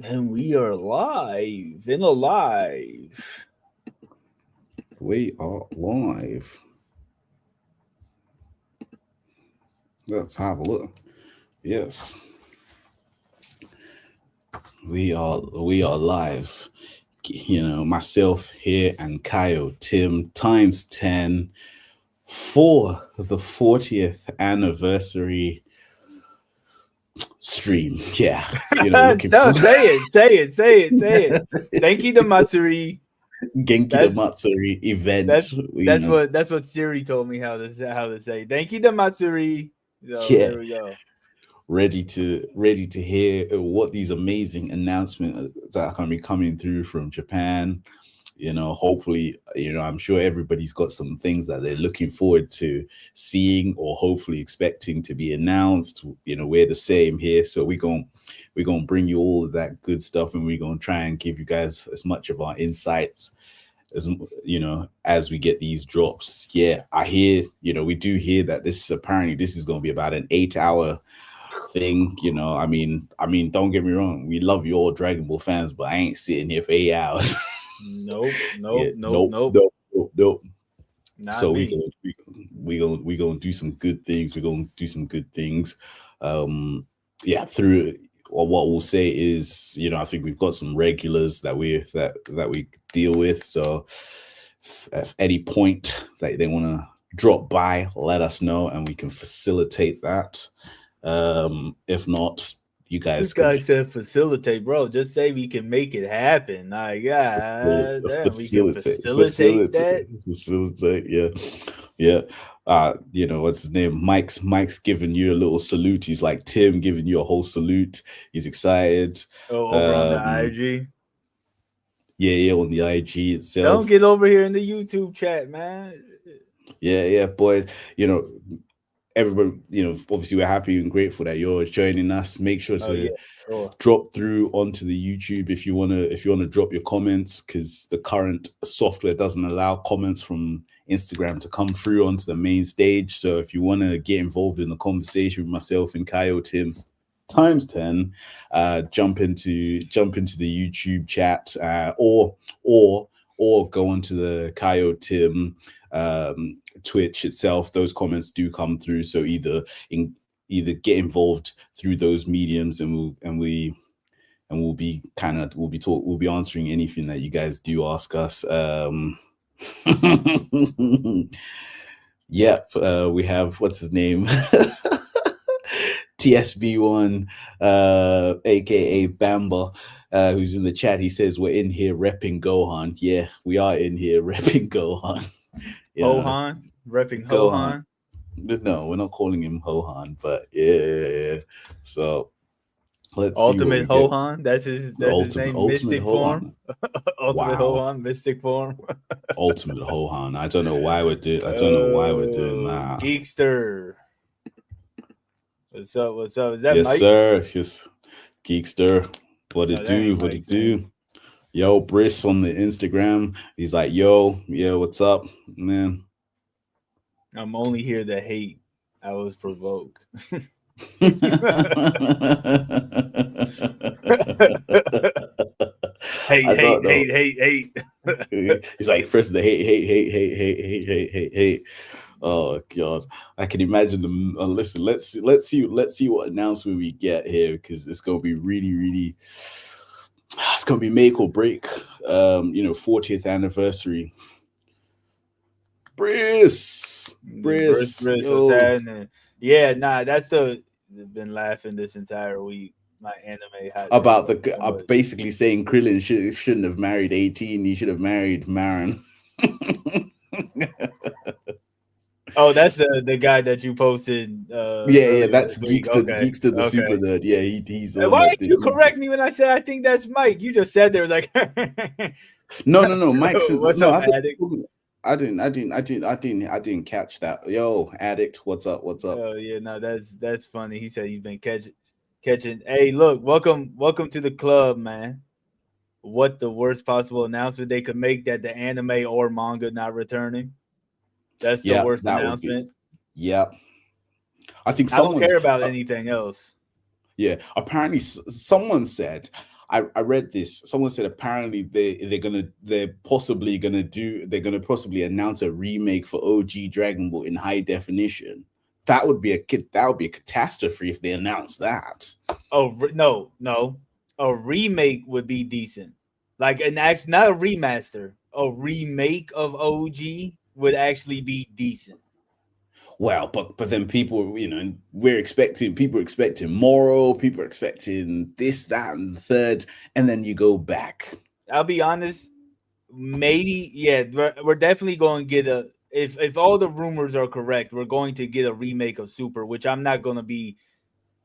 And we are live and alive. We are live. Let's have a look. Yes, we are live. Myself here and Kaio Tim times 10 for the 40th anniversary stream. Yeah, looking So for say it. Matsuri. That's Genkidamatsuri event. that's that's what Siri told me how to say. Matsuri. So Yeah, there we go. ready to hear what these amazing announcements that are going to be coming through from Japan. Hopefully, I'm sure everybody's got some things that they're looking forward to seeing or hopefully expecting to be announced. We're the same here, so we're going to bring you all of that good stuff, and we're going to try and give you guys as much of our insights as we get these drops. Yeah, I hear, we do hear that this is going to be about an 8 hour thing. Don't get me wrong, we love you all Dragon Ball fans, but I ain't sitting here for 8 hours. Nope, Yeah, nope, nope, nope, nope. nope, nope, nope. Not So we me. gonna we gonna do some good things. We're gonna do some good things. Um, yeah, through or what we'll say is, I think we've got some regulars that we deal with. So if any point that they want to drop by, let us know, and we can facilitate that. If not, you This guys can guy just said facilitate, bro. Just say we can make it happen. Like, yeah, damn, we can facilitate that. facilitate. Yeah, yeah. What's his name? Mike's giving you a little salute. He's like Tim giving you a whole salute. He's excited. Oh, over on the Um, IG. yeah, on the IG Don't itself. get over here in the YouTube chat, man. Yeah, boys. You know, everybody, obviously we're happy and grateful that you're joining us. Make sure Oh to yeah, sure. drop through onto the YouTube if you wanna drop your comments, because the current software doesn't allow comments from Instagram to come through onto the main stage. So if you want to get involved in the conversation with myself and Kaio Tim times 10, jump into the YouTube chat, or go onto the Kaio Tim Twitch itself. Those comments do come through, so either get involved through those mediums, and we'll be answering anything that you guys do ask us. Yep, we have, what's his name? TSB1, aka Bamba, who's in the chat. He says we're in here repping Gohan. Yeah, we are in here repping Gohan. Hohan, repping Gohan. Hohan. No, we're not calling him Hohan, but yeah. So let's see what we Ultimate get. Hohan. That's his name. Ultimate Mystic form. Hohan. Ultimate Wow. Hohan, mystic form. Ultimate Hohan. I don't know why I don't know why we're doing that. Geekster. What's up? What's up? Is that Yes, Mike? sir. Yes, Geekster. What No, it that do? ain't What Mike, it man. do? Yo, Briss on the Instagram. He's like, yo, what's up, man? I'm only here to hate. I was provoked. I hate, don't hate, know. hate, hate, hate. He's like, first the hate. Oh god, I can imagine them. Listen, let's see what announcement we get here, because it's gonna be really, really. It's gonna be make or break. 40th anniversary. Briss, What's yo. happening? Yeah, nah, that's the. I've been laughing this entire week. My anime hot take About was so much. basically saying Krillin shouldn't have married 18. He should have married Marin. Oh, that's the guy that you posted Yeah, earlier that's this week. Okay, Geekster the okay. super nerd. Yeah, he's the one Why that didn't did. you correct me when I said I think that's Mike? You just said there like, No. Mike said what's no. up, I thought addict? I didn't catch that. Yo, addict, what's up? What's up? Oh yeah, no, that's funny. He said he's been catching. Hey, look, welcome to the club, man. What the worst possible announcement they could make, that the anime or manga not returning? That's the Yeah, worst that would be. announcement. Yeah, I think I don't someone's. care about anything else. Yeah, apparently someone said, I read this. Someone said apparently they're gonna possibly announce a remake for OG Dragon Ball in high definition. That would be a catastrophe if they announced that. Oh no, a remake would be decent. Like an act, not a remaster. A remake of OG would actually be decent. Well, but then people, people are expecting Moro, people are expecting this, that, and the third, and then you go back. I'll be honest. Maybe yeah, we're definitely going to get a. If all the rumors are correct, we're going to get a remake of Super, which I'm not going to be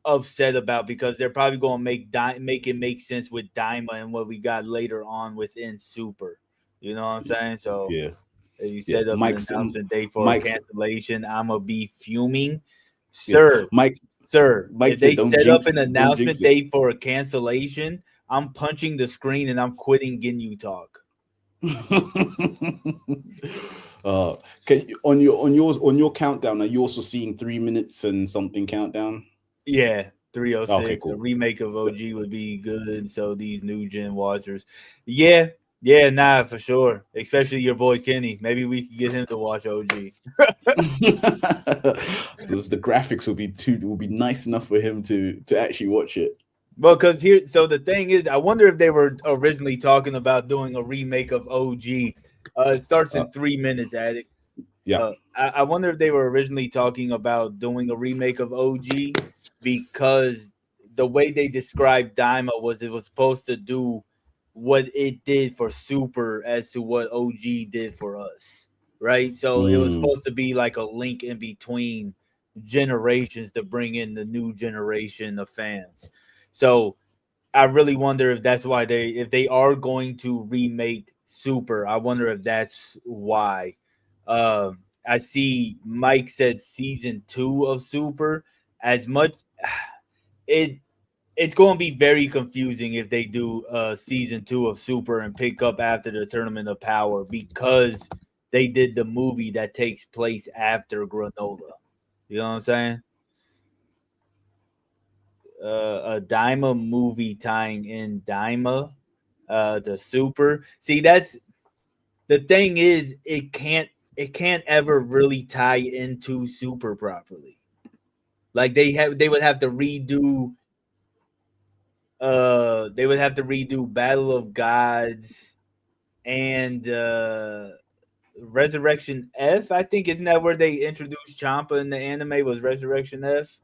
upset about because they're probably going to make it make sense with Daima and what we got later on within Super. You know what I'm saying? So Yeah. if you Yeah, set up an announcement date for a cancellation, I'm gonna be fuming, sir. Yeah. Sir, Mike if they said, set up an announcement date for a cancellation, I'm punching the screen and I'm quitting Ginyu Talk. On your countdown, are you also seeing 3 minutes and something countdown? Yeah, 306. Okay, cool. A remake of OG would be good. So these new gen watchers, yeah, nah, for sure. Especially your boy Kenny. Maybe we could get him to watch OG. The graphics will be nice enough for him to actually watch it. Well, because so the thing is, I wonder if they were originally talking about doing a remake of OG. It starts in 3 minutes, Addict. Yeah. I wonder if they were originally talking about doing a remake of OG because the way they described Daima was it was supposed to do what it did for Super as to what OG did for us, right? So it was supposed to be like a link in between generations to bring in the new generation of fans. So I really wonder if that's why if they are going to remake Super, I wonder if that's why. I see Mike said season 2 of Super. As much it's going to be very confusing if they do season 2 of Super and pick up after the Tournament of Power because they did the movie that takes place after Granola. You know what I'm saying? A Daima movie tying in Daima to Super. See, that's the thing is it can't ever really tie into Super properly. Like they would have to redo Battle of Gods and Resurrection F. I think isn't that where they introduced Champa in the anime was Resurrection F?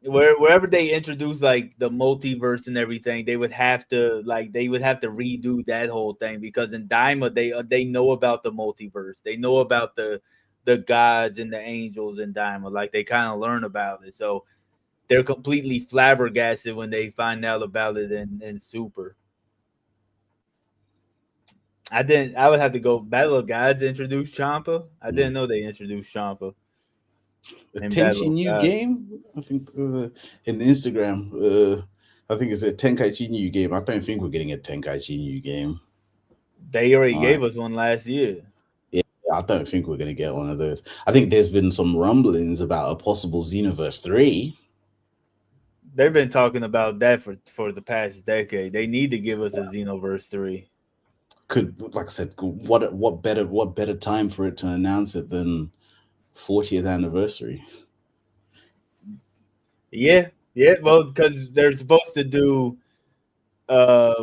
Wherever they introduce like the multiverse and everything, they would have to redo that whole thing because in Daima they know about the multiverse, they know about the gods and the angels in Daima, like they kind of learn about it, so they're completely flabbergasted when they find out about it in Super. I would have to go Battle of Gods introduce Champa. I didn't know they introduced Champa. A Tenchi new game, I think in Instagram, I think it's a Tenkaichi new game. I don't think we're getting a Tenkaichi new game. They already gave us one last year. Yeah, I don't think we're going to get one of those. I think there's been some rumblings about a possible Xenoverse 3. They've been talking about that for the past decade. They need to give us a Xenoverse 3. Like I said, what better time for it to announce it than 40th anniversary? Yeah. Well, because they're supposed to do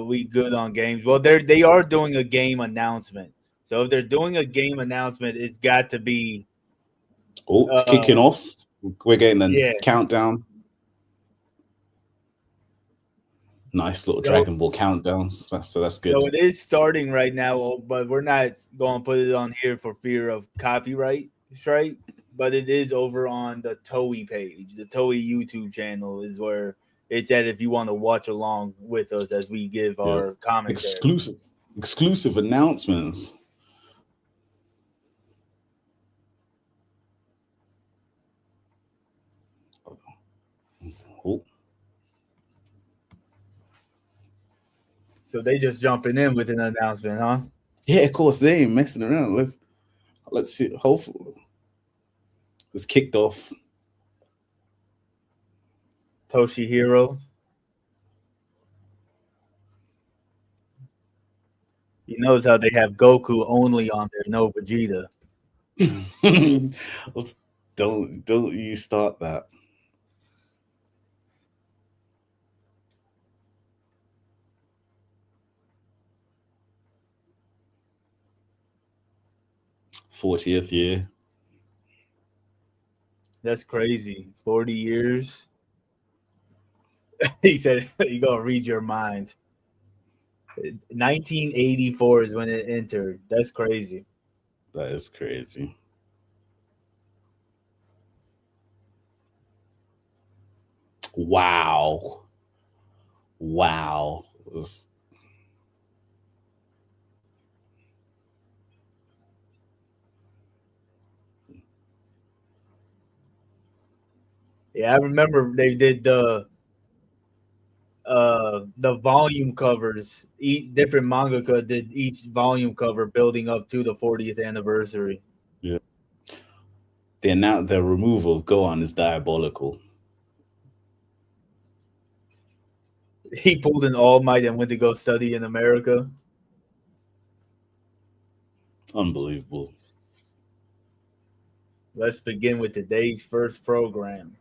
we good on games. Well, they are doing a game announcement. So if they're doing a game announcement, it's got to be it's kicking off. We're getting the countdown. Nice little Dragon Ball countdowns. So that's good. So it is starting right now, but we're not going to put it on here for fear of copyright strike. But it is over on the Toei page. The Toei YouTube channel is where it's at if you want to watch along with us as we give our commentary. Exclusive announcements. Oh. So they just jumping in with an announcement, huh? Yeah, of course they ain't messing around. Let's see. Hopefully, it's kicked off. Toshihiro. He knows how they have Goku only on there, no Vegeta. Don't you start that. '40th year. That's crazy. 40 years. He said, "You gonna read your mind." 1984 is when it entered. That's crazy. That is crazy. Wow. Wow. Yeah, I remember they did the volume covers. Different mangaka did each volume cover building up to the 40th anniversary. Yeah. The removal of Gohan is diabolical. He pulled an All Might and went to go study in America. Unbelievable. Let's begin with today's first program.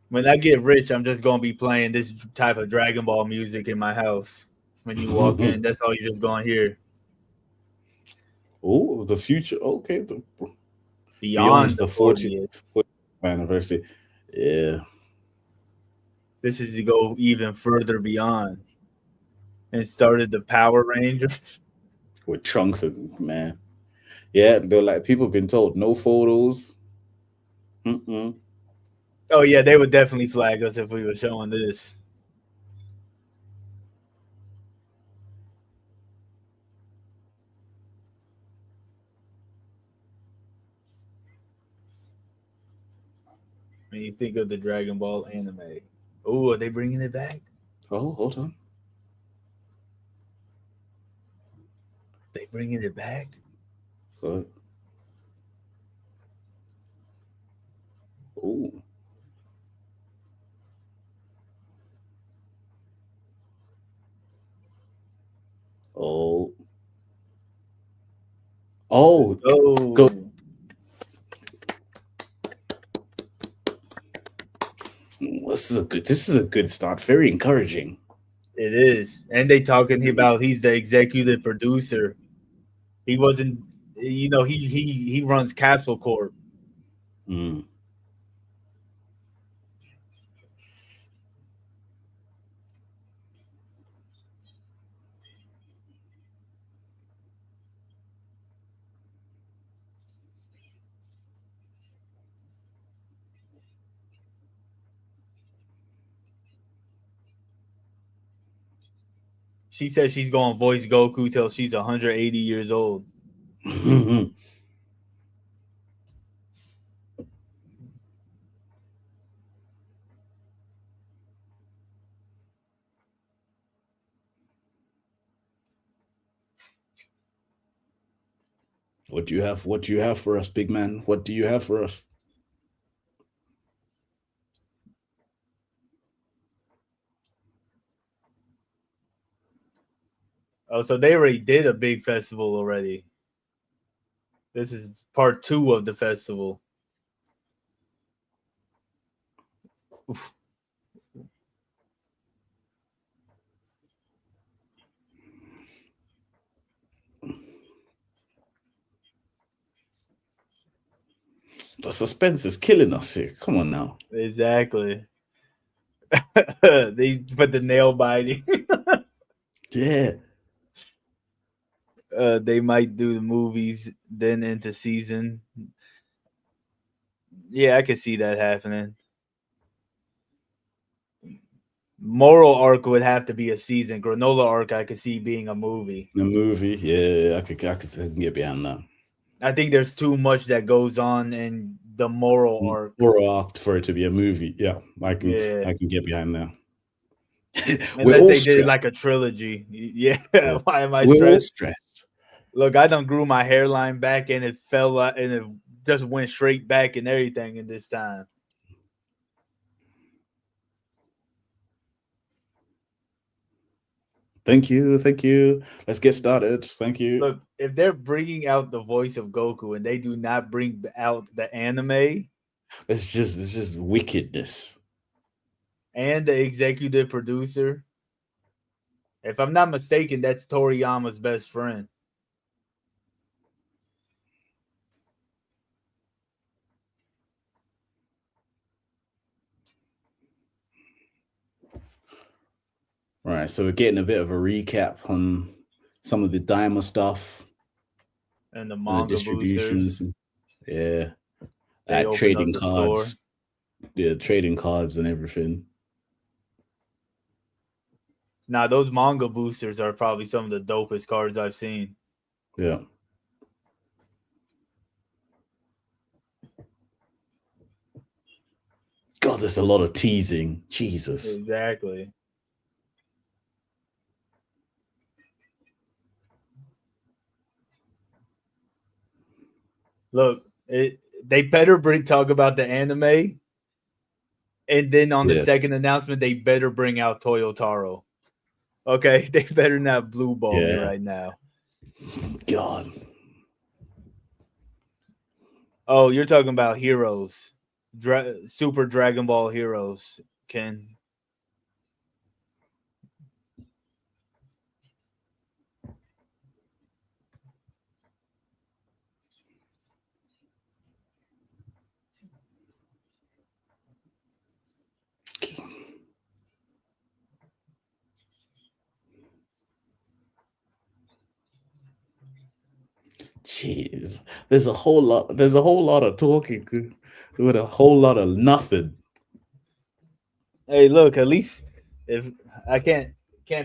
When I get rich, I'm just gonna be playing this type of Dragon Ball music in my house. When you walk in, that's all you're just gonna hear. Oh, the future. Okay, Beyond the the 40th 40th. anniversary. Yeah. This is to go even further beyond. And started the Power Rangers. With Trunks, man. Yeah, they're like, people have been told no photos. Mm-mm. Oh yeah, they would definitely flag us if we were showing this. When you think of the Dragon Ball anime. Oh, are they bringing it back? Oh, hold on. They bringing it back? What? Oh. Oh. Oh. Go. This is a good start. Very encouraging. It is. And they talking about he's the executive producer. He wasn't he runs Capsule Corp. Mm. She said she's going to voice Goku till she's 180 years old. What do you have? What do you have for us, big man? What do you have for us? Oh, so they already did a big festival already. This is part 2 of the festival. Oof. The suspense is killing us here. Come on now. Exactly. They put the nail biting. Yeah. They might do the movies then into season. Yeah, I could see that happening. Moral arc would have to be a season. Granola arc, I could see being a movie. The movie, yeah, I can get behind that. I think there's too much that goes on in the moral arc. Moral arc for it to be a movie. Yeah, I can get behind that. Unless they did it like a trilogy. Yeah. Why am I We're stressed? all stressed. Look, I done grew my hairline back and it fell out and it just went straight back and everything in this time. Thank you, thank you. Let's get started. Thank you. Look, if they're bringing out the voice of Goku and they do not bring out the anime It's just wickedness. and the executive producer, if I'm not mistaken, that's Toriyama's best friend. Right, so we're getting a bit of a recap on some of the Daima stuff And the and the manga distributions. boosters, Yeah, they opened up trading the store. cards. Yeah, trading cards and everything. Now, those manga boosters are probably some of the dopest cards I've seen. Yeah. God, there's a lot of teasing. Jesus. Exactly. Look, they better talk about the anime, and then on the Yeah. second announcement, they better bring out Toyotaro. Okay, they better not blue ball me Yeah. right now. God. Oh, you're talking about Heroes, Super Dragon Ball Heroes, Ken. Jeez. There's a whole lot. There's a whole lot of talking with a whole lot of nothing. Hey, look, at least if I can't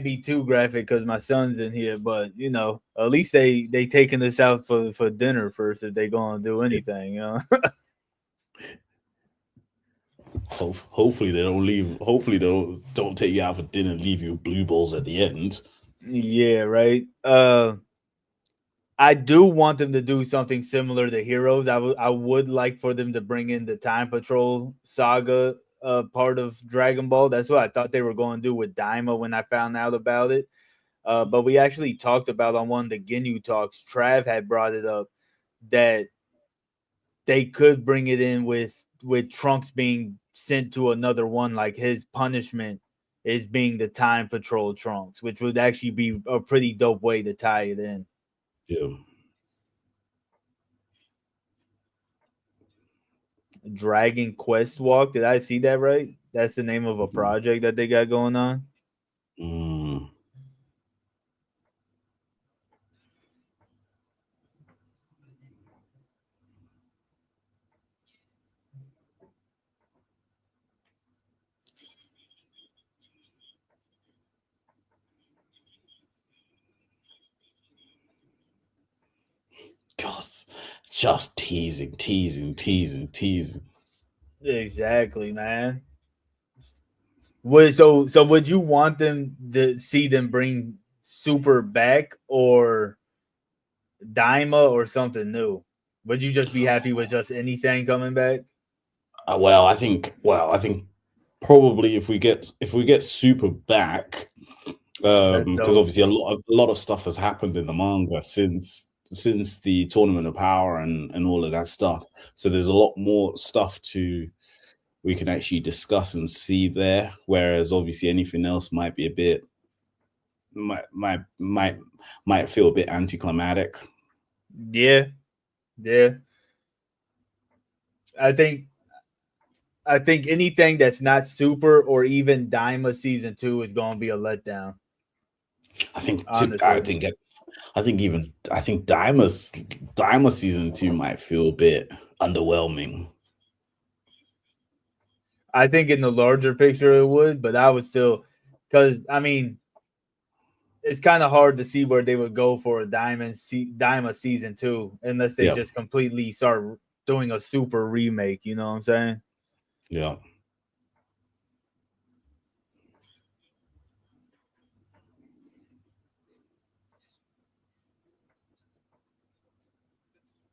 be too graphic because my son's in here, but you know, at least they taking us out for dinner first if they gonna do anything, you know. Hopefully they don't leave. Hopefully they don't take you out for dinner and leave you blue balls at the end. Yeah, right. I do want them to do something similar to Heroes. I would like for them to bring in the Time Patrol saga part of Dragon Ball. That's what I thought they were going to do with Daima when I found out about it. But we actually talked about on one of the Ginyu talks. Trav had brought it up that they could bring it in with Trunks being sent to another one, like his punishment is being the Time Patrol Trunks, which would actually be a pretty dope way to tie it in. Yeah. Dragon Quest Walk. Did I see that right? That's the name of a project that they got going on. Mm. God, just teasing, teasing, teasing, teasing. Exactly, man. Would you want them to see them bring Super back or Daima or something new? Would you just be happy with just anything coming back? I think probably if we get Super back, That's because dope. obviously a lot of stuff has happened in the manga since the Tournament of Power and all of that stuff. So there's a lot more stuff we can actually discuss and see there. Whereas obviously anything else might be a bit might feel a bit anticlimactic. Yeah, yeah. I think I think anything that's not Super or even Daima season 2 is going to be a letdown. I think to, I Honestly, think I think Daima season 2 might feel a bit underwhelming. I think in the larger picture it would, but I would still, because I mean, it's kind of hard to see where they would go for a Daima season 2 unless they Yeah, just completely start doing a Super remake. You know what I'm saying? yeah.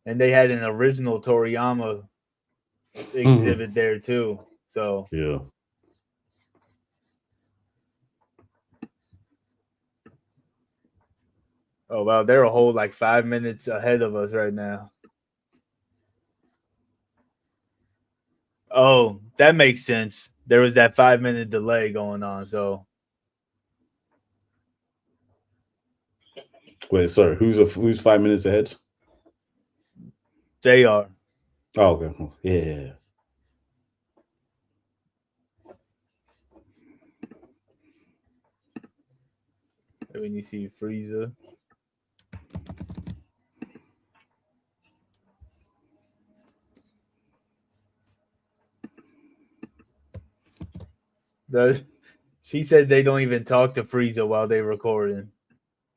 And they had an original Toriyama exhibit there too. So yeah. oh wow, they're a whole like 5 minutes ahead of us right now. Oh, that makes sense. There was that 5 minute delay going on. So Wait, sorry. Who's 5 minutes ahead? they are. Oh, okay. Yeah. When you see Frieza. She said they don't even talk to Frieza while they recording.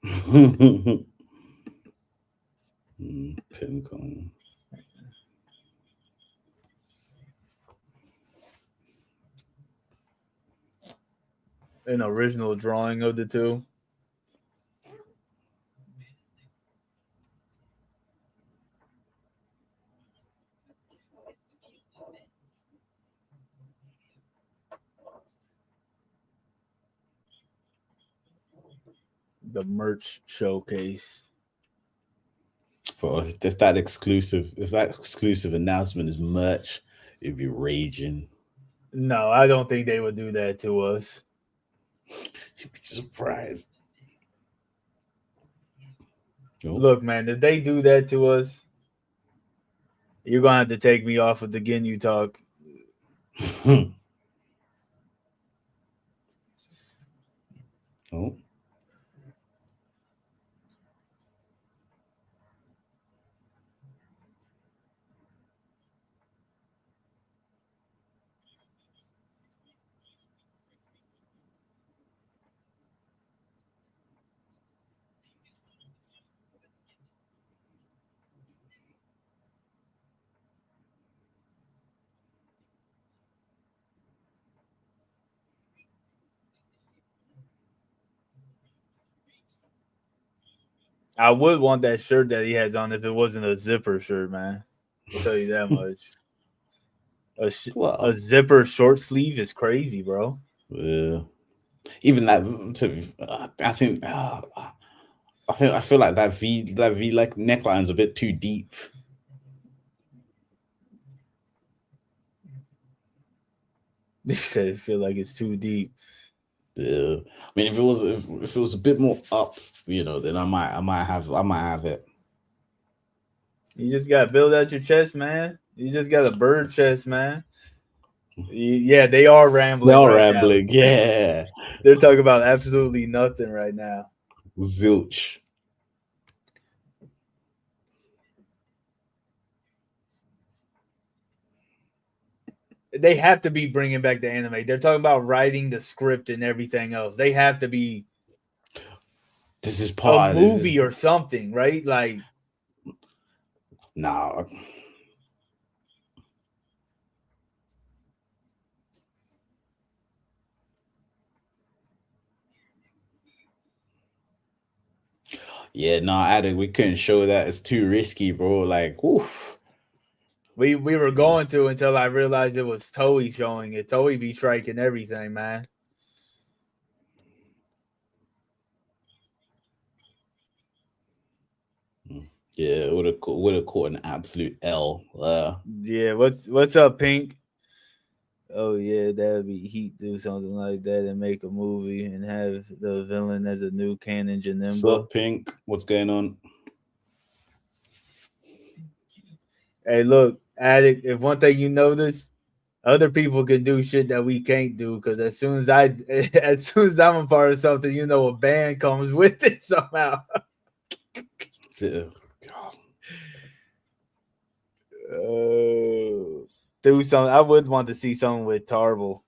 Pincon. An original drawing of the two. The merch showcase. For if that exclusive announcement is merch, it'd be raging. No, I don't think they would do that to us. You'd be surprised. Nope. Look, man, if they do that to us, you're gonna have to take me off of the Ginyu Talk. Oh. I would want that shirt that he has on if it wasn't a zipper shirt, man. I'll tell you that much. A zipper short sleeve is crazy, bro. Yeah. Even that, I feel like that V like neckline is a bit too deep. They said it feel like it's too deep. Yeah, I mean, if it was a bit more up, then I might have it. You just gotta build out your chest, man. You just got a bird chest, man. Yeah, they are rambling. They are rambling. Now. Yeah, they're talking about absolutely nothing right now. Zilch. They have to be bringing back the anime. They're talking about writing the script and everything else. They have to be. This is part a movie or something, right? Like, nah. Yeah, no, Addict, we couldn't show that. It's too risky, bro. Like, oof. We were going to until I realized it was Toei showing it. Toei be striking everything, man. Yeah, it would have caught an absolute L. Yeah, what's up, Pink? Oh yeah, that'd be heat. Do something like that and make a movie and have the villain as a new canon Janemba. What's up, Pink? What's going on? Hey, look, Addict. If one thing you notice, other people can do shit that we can't do. Because as soon as I'm a part of something, a band comes with it somehow. Yeah. Do something. I would want to see something with Tarble.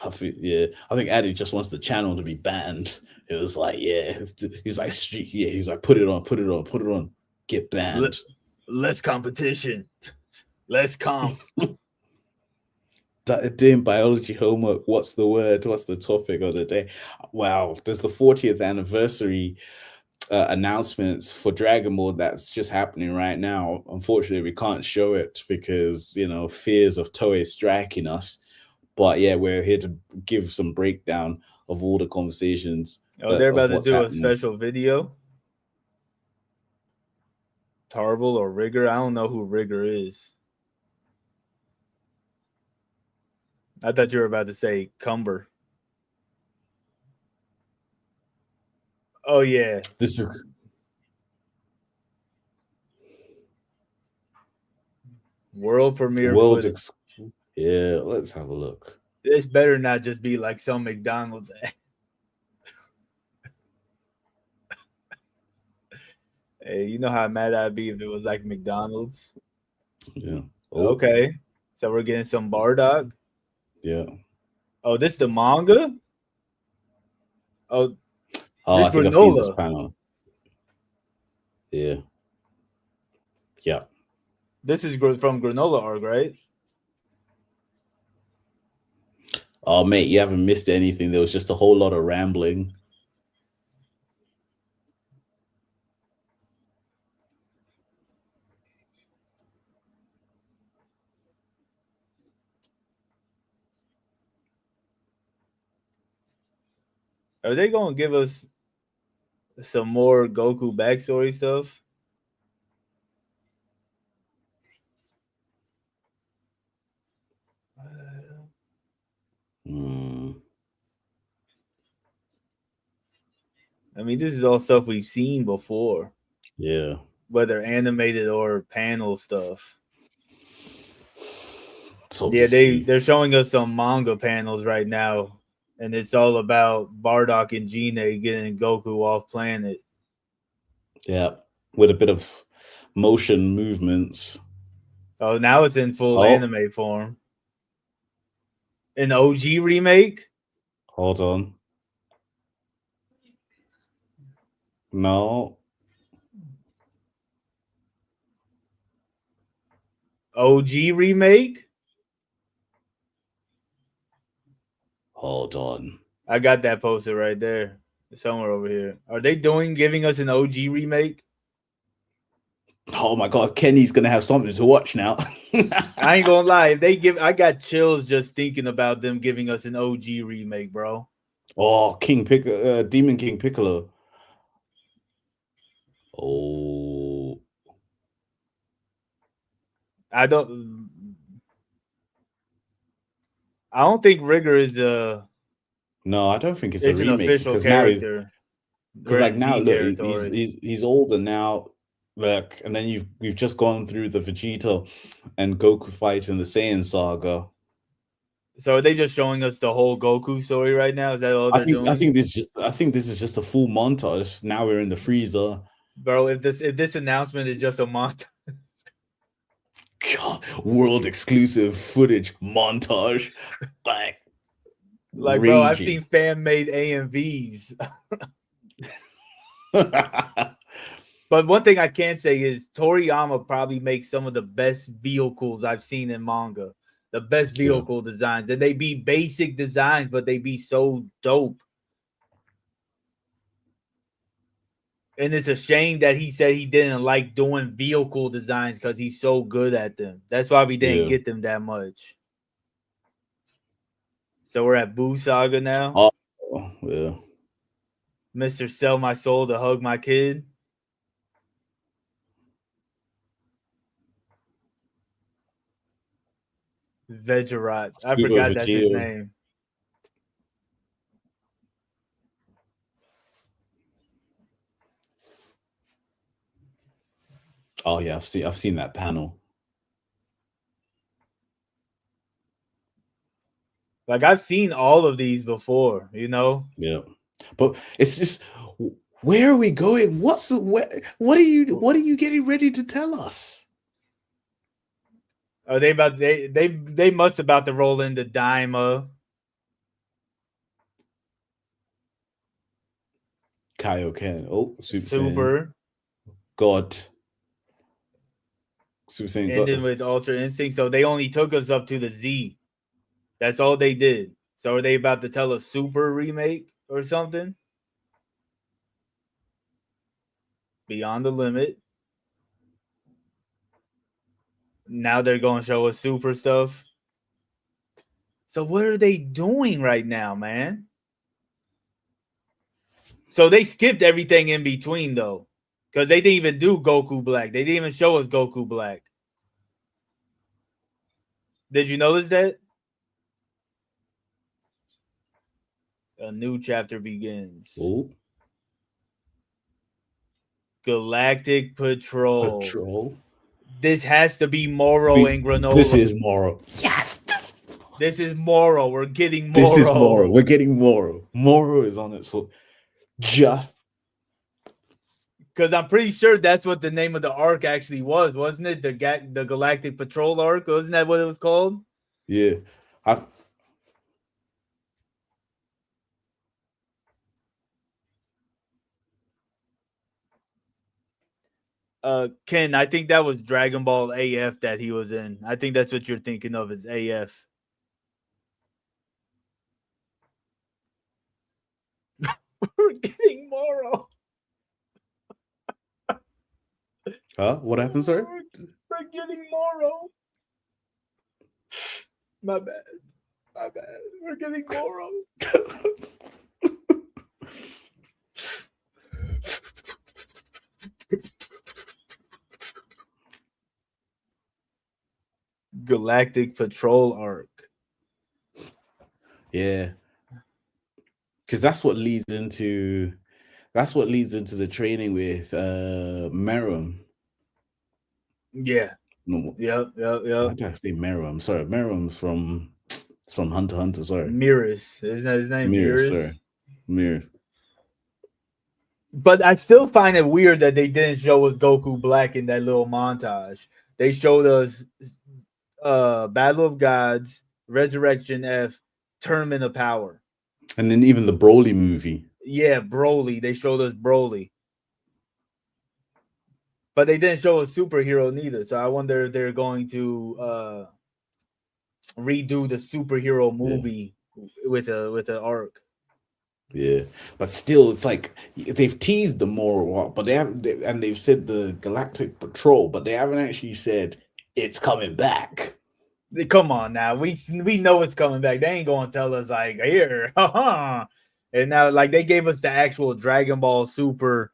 I think Addy just wants the channel to be banned. It was like, yeah, he's like, he's like, put it on, get banned. Less competition, less comp. Doing biology homework. What's the word? What's the topic of the day? Wow, there's the 40th anniversary announcements for Dragon Ball that's just happening right now. Unfortunately, we can't show it because fears of Toei striking us. But yeah, we're here to give some breakdown of all the conversations Oh, they're of about to what's do a happening. special video. Tarble or Rigger? I don't know who Rigger is. I thought you were about to say Cumber. Oh yeah, This is world premiere world. footage. Yeah, let's have a look. This better not just be like some McDonald's ad. Hey, you know how mad I'd be if it was like McDonald's? Yeah. Oh, Okay. So we're getting some Bardock. yeah. Oh, this the manga? Oh, Oh, this I think I've seen this granola. panel. Yeah. Yeah. This is from Granola arc, right? Oh, mate, you haven't missed anything. There was just a whole lot of rambling. Are they going to give us some more Goku backstory stuff? Hmm. I mean, this is all stuff we've seen before, Yeah. whether animated or panel stuff. It's Yeah, obviously. they're showing us some manga panels right now, and it's all about Bardock and Gine getting Goku off planet. Yeah. With a bit of motion movements. Oh, now it's in full Oh, anime form. An OG remake? hold on. No. OG remake? Hold on. I got that poster right there. Somewhere over here. Are they giving us an OG remake? Oh my god, Kenny's gonna have something to watch now. I ain't gonna lie. If they I got chills just thinking about them giving us an OG remake, bro. Oh, Demon King Piccolo. Oh, I don't. I don't think Rigger is a. no, I don't think it's a It's an remake official because now character. because We're like in now Z look, he's territory. he's he's older now. Like, and then we've just gone through the Vegeta and Goku fight in the Saiyan saga. So are they just showing us the whole Goku story right now? Is that all they're doing? I think this is just a full montage. Now we're in the freezer. Bro, if this announcement is just a montage. God, world exclusive footage montage. Like, bro, I've Raging. seen fan made AMVs. But one thing I can say is Toriyama probably makes some of the best vehicles I've seen in manga. The best vehicle designs. And they be basic designs, but they be so dope. And it's a shame that he said he didn't like doing vehicle designs because he's so good at them. That's why we didn't get them that much. So we're at Boo Saga now. Oh, yeah. Mr. Sell My Soul to Hug My Kid. Vegerat. I Super forgot that's his Vegeta. name. Oh yeah, I've seen that panel. Like I've seen all of these before, you know? Yeah. But it's just, where are we going? What are you getting ready to tell us? Are they about they must about to roll into Daima. Kaioken. Oh, Super Saiyan. Super. God. Super Saiyan Ending God. with Ultra Instinct. So they only took us up to the Z. That's all they did. So are they about to tell a super remake or something? Beyond the Limit. Now they're going to show us super stuff. So what are they doing right now, man? So they skipped everything in between though, because they didn't even do Goku Black. They didn't even show us Goku Black. Did you notice that? A new chapter begins. Oh, Galactic Patrol. Patrol. This has to be Moro and Granola. This is Moro. Yes. This is Moro. We're getting Moro. This is Moro. We're getting Moro. Moro is on it. So just because I'm pretty sure that's what the name of the arc actually was, wasn't it? The Galactic Patrol arc, wasn't that what it was called? Yeah. Ken, I think that was Dragon Ball AF that he was in. I think that's what you're thinking of as AF. We're getting Moro. Huh? What happened, sir? We're getting Moro. My bad. We're getting Moro. Galactic Patrol arc. Yeah. Because that's what leads into the training with Meruem. Yeah. No. Yep. Why did I say Meruem? Sorry, Meruem's from Hunter x Hunter. Sorry, Mirrors. Isn't that his name? Mirrors. Sorry, Mirrors. But I still find it weird that they didn't show us Goku Black in that little montage. They showed us Battle of Gods, Resurrection F, Tournament of Power. And then even the Broly movie. Yeah, Broly. They showed us Broly. But they didn't show a superhero neither. So I wonder if they're going to redo the superhero movie with an arc. Yeah, but still, it's like they've teased the Moro, but they've said the Galactic Patrol, but they haven't actually said it's coming back. Come on now, we know it's coming back. They ain't gonna tell us like here, and now like they gave us the actual Dragon Ball Super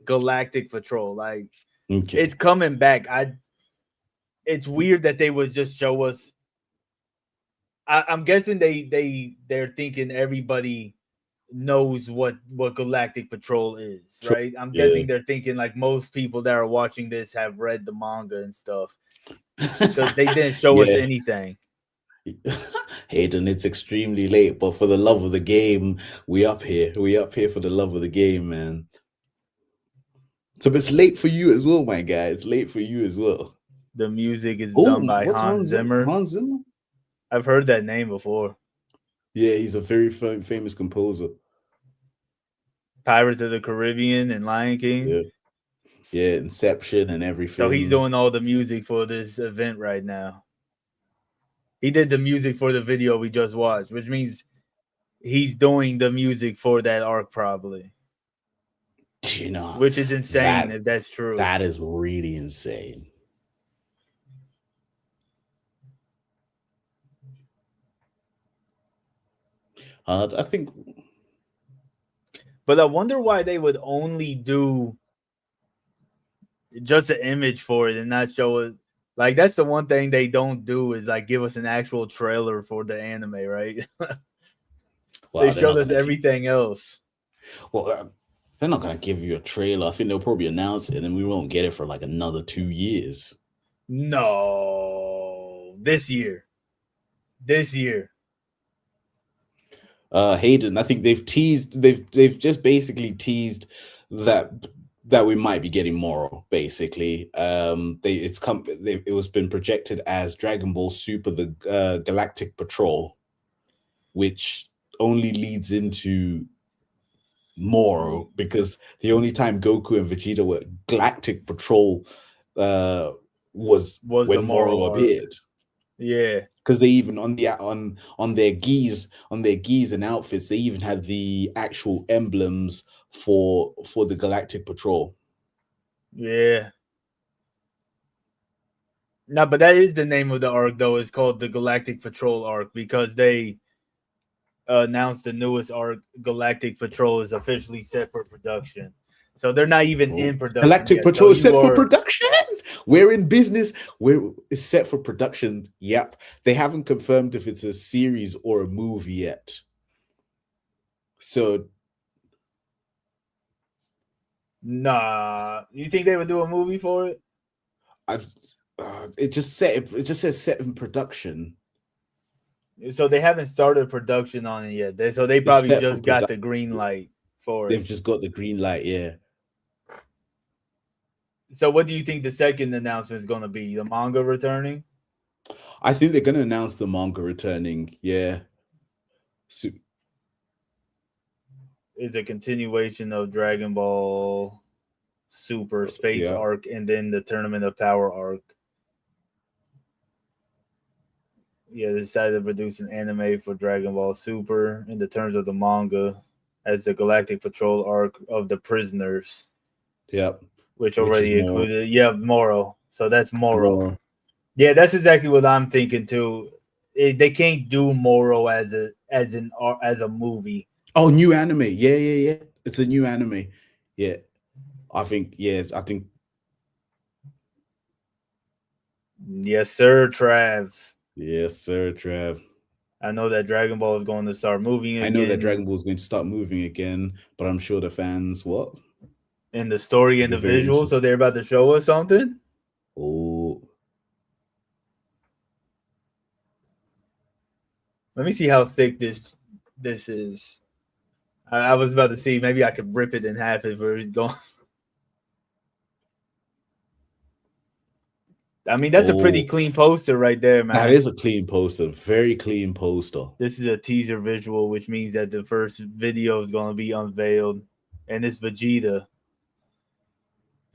Galactic Patrol. Like it's coming back. It's weird that they would just show us. I'm guessing they're thinking everybody knows what Galactic Patrol is, right? I'm guessing they're thinking like most people that are watching this have read the manga and stuff because they didn't show us anything. Hayden, it's extremely late, but for the love of the game, we up here for the love of the game, man. So it's late for you as well, my guy. It's late for you as well. The music is done by Hans Zimmer. Hans Zimmer? I've heard that name before. Yeah, he's a very famous composer. Pirates of the Caribbean and Lion King. Yeah, Inception and everything. So he's doing all the music for this event right now. He did the music for the video we just watched, which means he's doing the music for that arc probably. You know, which is insane if that's true. That is really insane. I think, but I wonder why they would only do just an image for it and not show it. Like that's the one thing they don't do is like give us an actual trailer for the anime, right? They showed us everything else. Well, they're not gonna give you a trailer. I think they'll probably announce it, and then we won't get it for like another 2 years. No, this year. Hayden, I think they've teased. They've just basically teased that we might be getting Moro. Basically, it was been projected as Dragon Ball Super: The Galactic Patrol, which only leads into Moro because the only time Goku and Vegeta were Galactic Patrol was when Moro appeared. Yeah. Because they even on their gis and outfits, they even had the actual emblems for the Galactic Patrol. Yeah. No, but that is the name of the arc, though. It's called the Galactic Patrol arc because they announced the newest arc, Galactic Patrol, is officially set for production. So they're not even in production Galactic yet. Patrol So is set for production. We're in business. It's set for production. Yep. They haven't confirmed if it's a series or a movie yet. So, nah, you think they would do a movie for it? It just says set in production. So they haven't started production on it yet. So they probably just got the green light for it. They've just got the green light, yeah. So what do you think the second announcement is going to be? The manga returning? I think they're going to announce the manga returning, yeah. So, it's a continuation of Dragon Ball Super Space arc and then the Tournament of Power arc. Yeah, they decided to produce an anime for Dragon Ball Super in the terms of the manga as the Galactic Patrol arc of the prisoners. Yep. Which already included, Moro. So that's Moro. Yeah, that's exactly what I'm thinking too. They can't do Moro as a movie. Oh, new anime. Yeah. It's a new anime. Yeah. I think. Yes, sir, Trav. Yes, sir, Trav. I know that Dragon Ball is going to start moving again. I know that Dragon Ball is going to start moving again, but I'm sure the fans, what? And the story and the visuals, so they're about to show us something? Oh. Let me see how thick this is. I was about to see, maybe I could rip it in half if it's going. I mean, that's a pretty clean poster right there, man. That is a clean poster. Very clean poster. This is a teaser visual, which means that the first video is going to be unveiled. And it's Vegeta.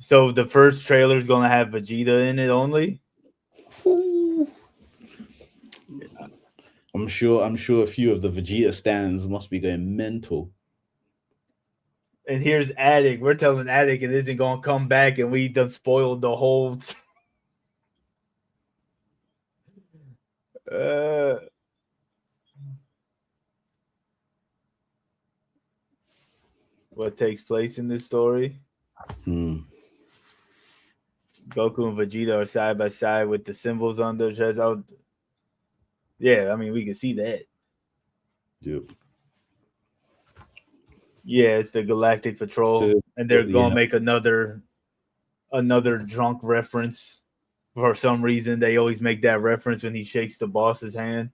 So the first trailer is going to have Vegeta in it only? I'm sure a few of the Vegeta stands must be going mental. And here's Attic. We're telling Attic it isn't going to come back, and we done spoiled the whole... what takes place in this story? Goku and Vegeta are side by side with the symbols on their chest. Yeah, I mean, we can see that. Yep. Yeah, it's the Galactic Patrol, and they're going to make another drunk reference. For some reason, they always make that reference when he shakes the boss's hand.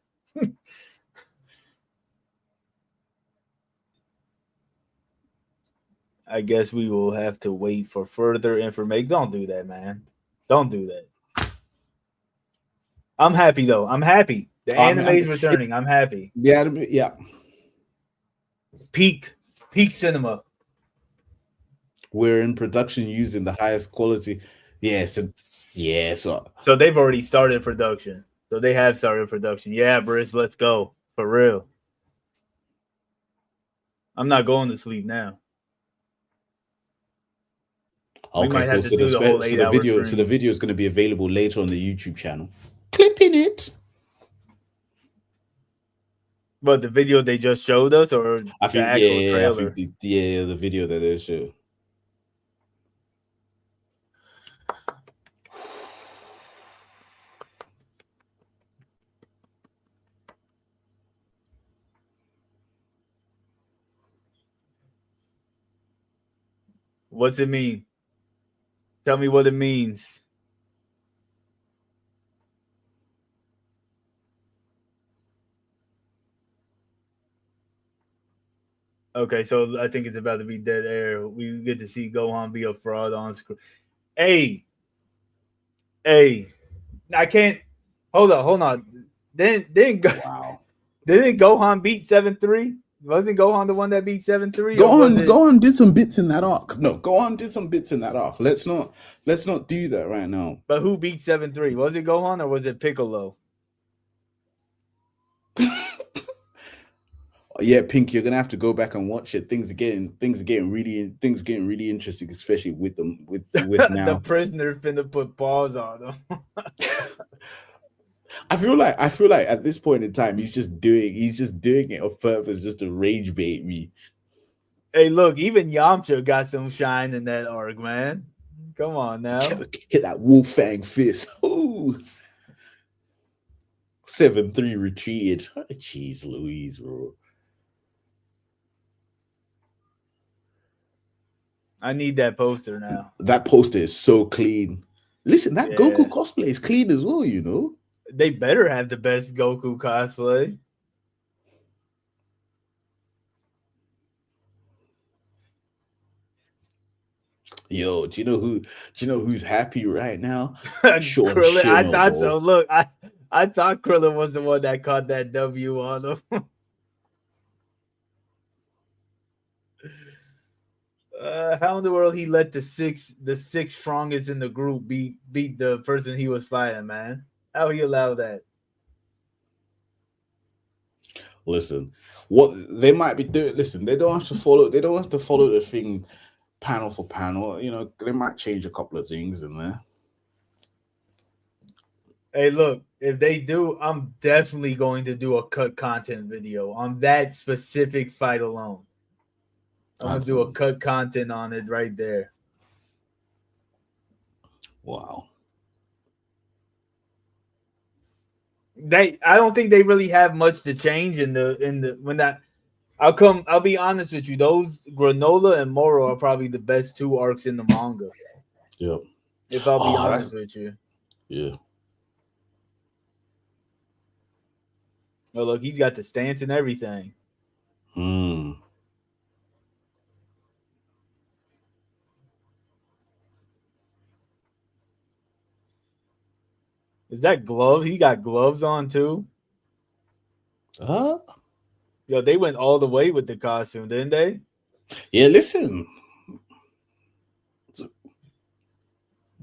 I guess we will have to wait for further information. Don't do that, man. Don't do that. I'm happy, though. I'm happy. The anime is returning. I'm happy. The anime, yeah. Peak cinema. We're in production using the highest quality. So they've already started production. So they have started production. Yeah, Briss, let's go. For real. I'm not going to sleep now. Okay, cool. So the video is going to be available later on the YouTube channel. Clipping it. But the video they just showed us, or I think the actual trailer? I think the video that they showed. What's it mean? Tell me what it means. Okay, so I think it's about to be dead air. We get to see Gohan be a fraud on screen. Hey, I can't. Hold on. Didn't Gohan beat 7-3? Wasn't Gohan the one that beat 7-3? Gohan did some bits in that arc. No, Gohan did some bits in that arc. Let's not do that right now. But who beat 7-3? Was it Gohan or was it Piccolo? Yeah, Pink, you're gonna have to go back and watch it. Things are getting really interesting, especially with them with The now. prisoner finna put paws on him. I feel like at this point in time he's just doing it on purpose just to rage bait me. Hey, look, even Yamcha got some shine in that arc, man. Come on now. Hit that wolf fang fist. Ooh. 7-3 retreated. Jeez Louise, bro. I need that poster now. That poster is so clean. Listen, that Goku Yeah. cosplay is clean as well, you know. They better have the best Goku cosplay. Yo, do you know who's happy right now? Sean Krillin, I Schimmer, thought so. bro. Look, I thought Krillin was the one that caught that W on him. How in the world he let the six strongest in the group beat the person he was fighting, man? How he allowed that? Listen, what they might be doing. Listen, they don't have to follow. They don't have to follow the thing panel for panel. You know, they might change a couple of things in there. Hey, look, if they do, I'm definitely going to do a cut content video on that specific fight alone. I'm gonna do a cut content on it right there. Wow. I don't think they really have much to change in the when that I'll be honest with you, those Granola and Moro are probably the best two arcs in the manga. Yep. If I'll be Oh, honest with you. yeah. Oh, look, he's got the stance and everything. Hmm. Is that glove? He got gloves on too. Uh, Yo, they went all the way with the costume, didn't they? yeah, listen.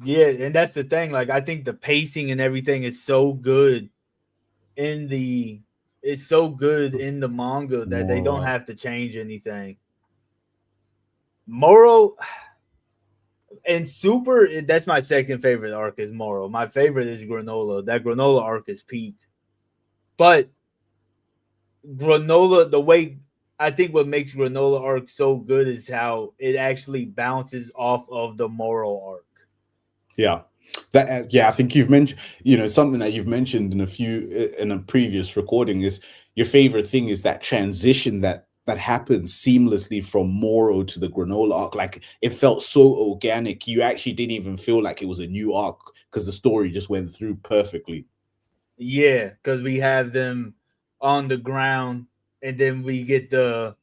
Yeah, and that's the thing. Like, I think the pacing and everything is so good in the it's so good in the manga that they don't More. have to change anything. Moro and Super, that's my second favorite arc is Moro. My favorite is Granola. That Granola arc is peak. But Granola, the way I think what makes Granola arc so good is how it actually bounces off of the Moro arc. Yeah. Yeah, I think you've mentioned, something that you've mentioned in a previous recording is your favorite thing is that transition that happens seamlessly from Moro to the Granola arc. Like it felt so organic. You actually didn't even feel like it was a new arc because the story just went through perfectly. Yeah, because we have them on the ground, and then we get the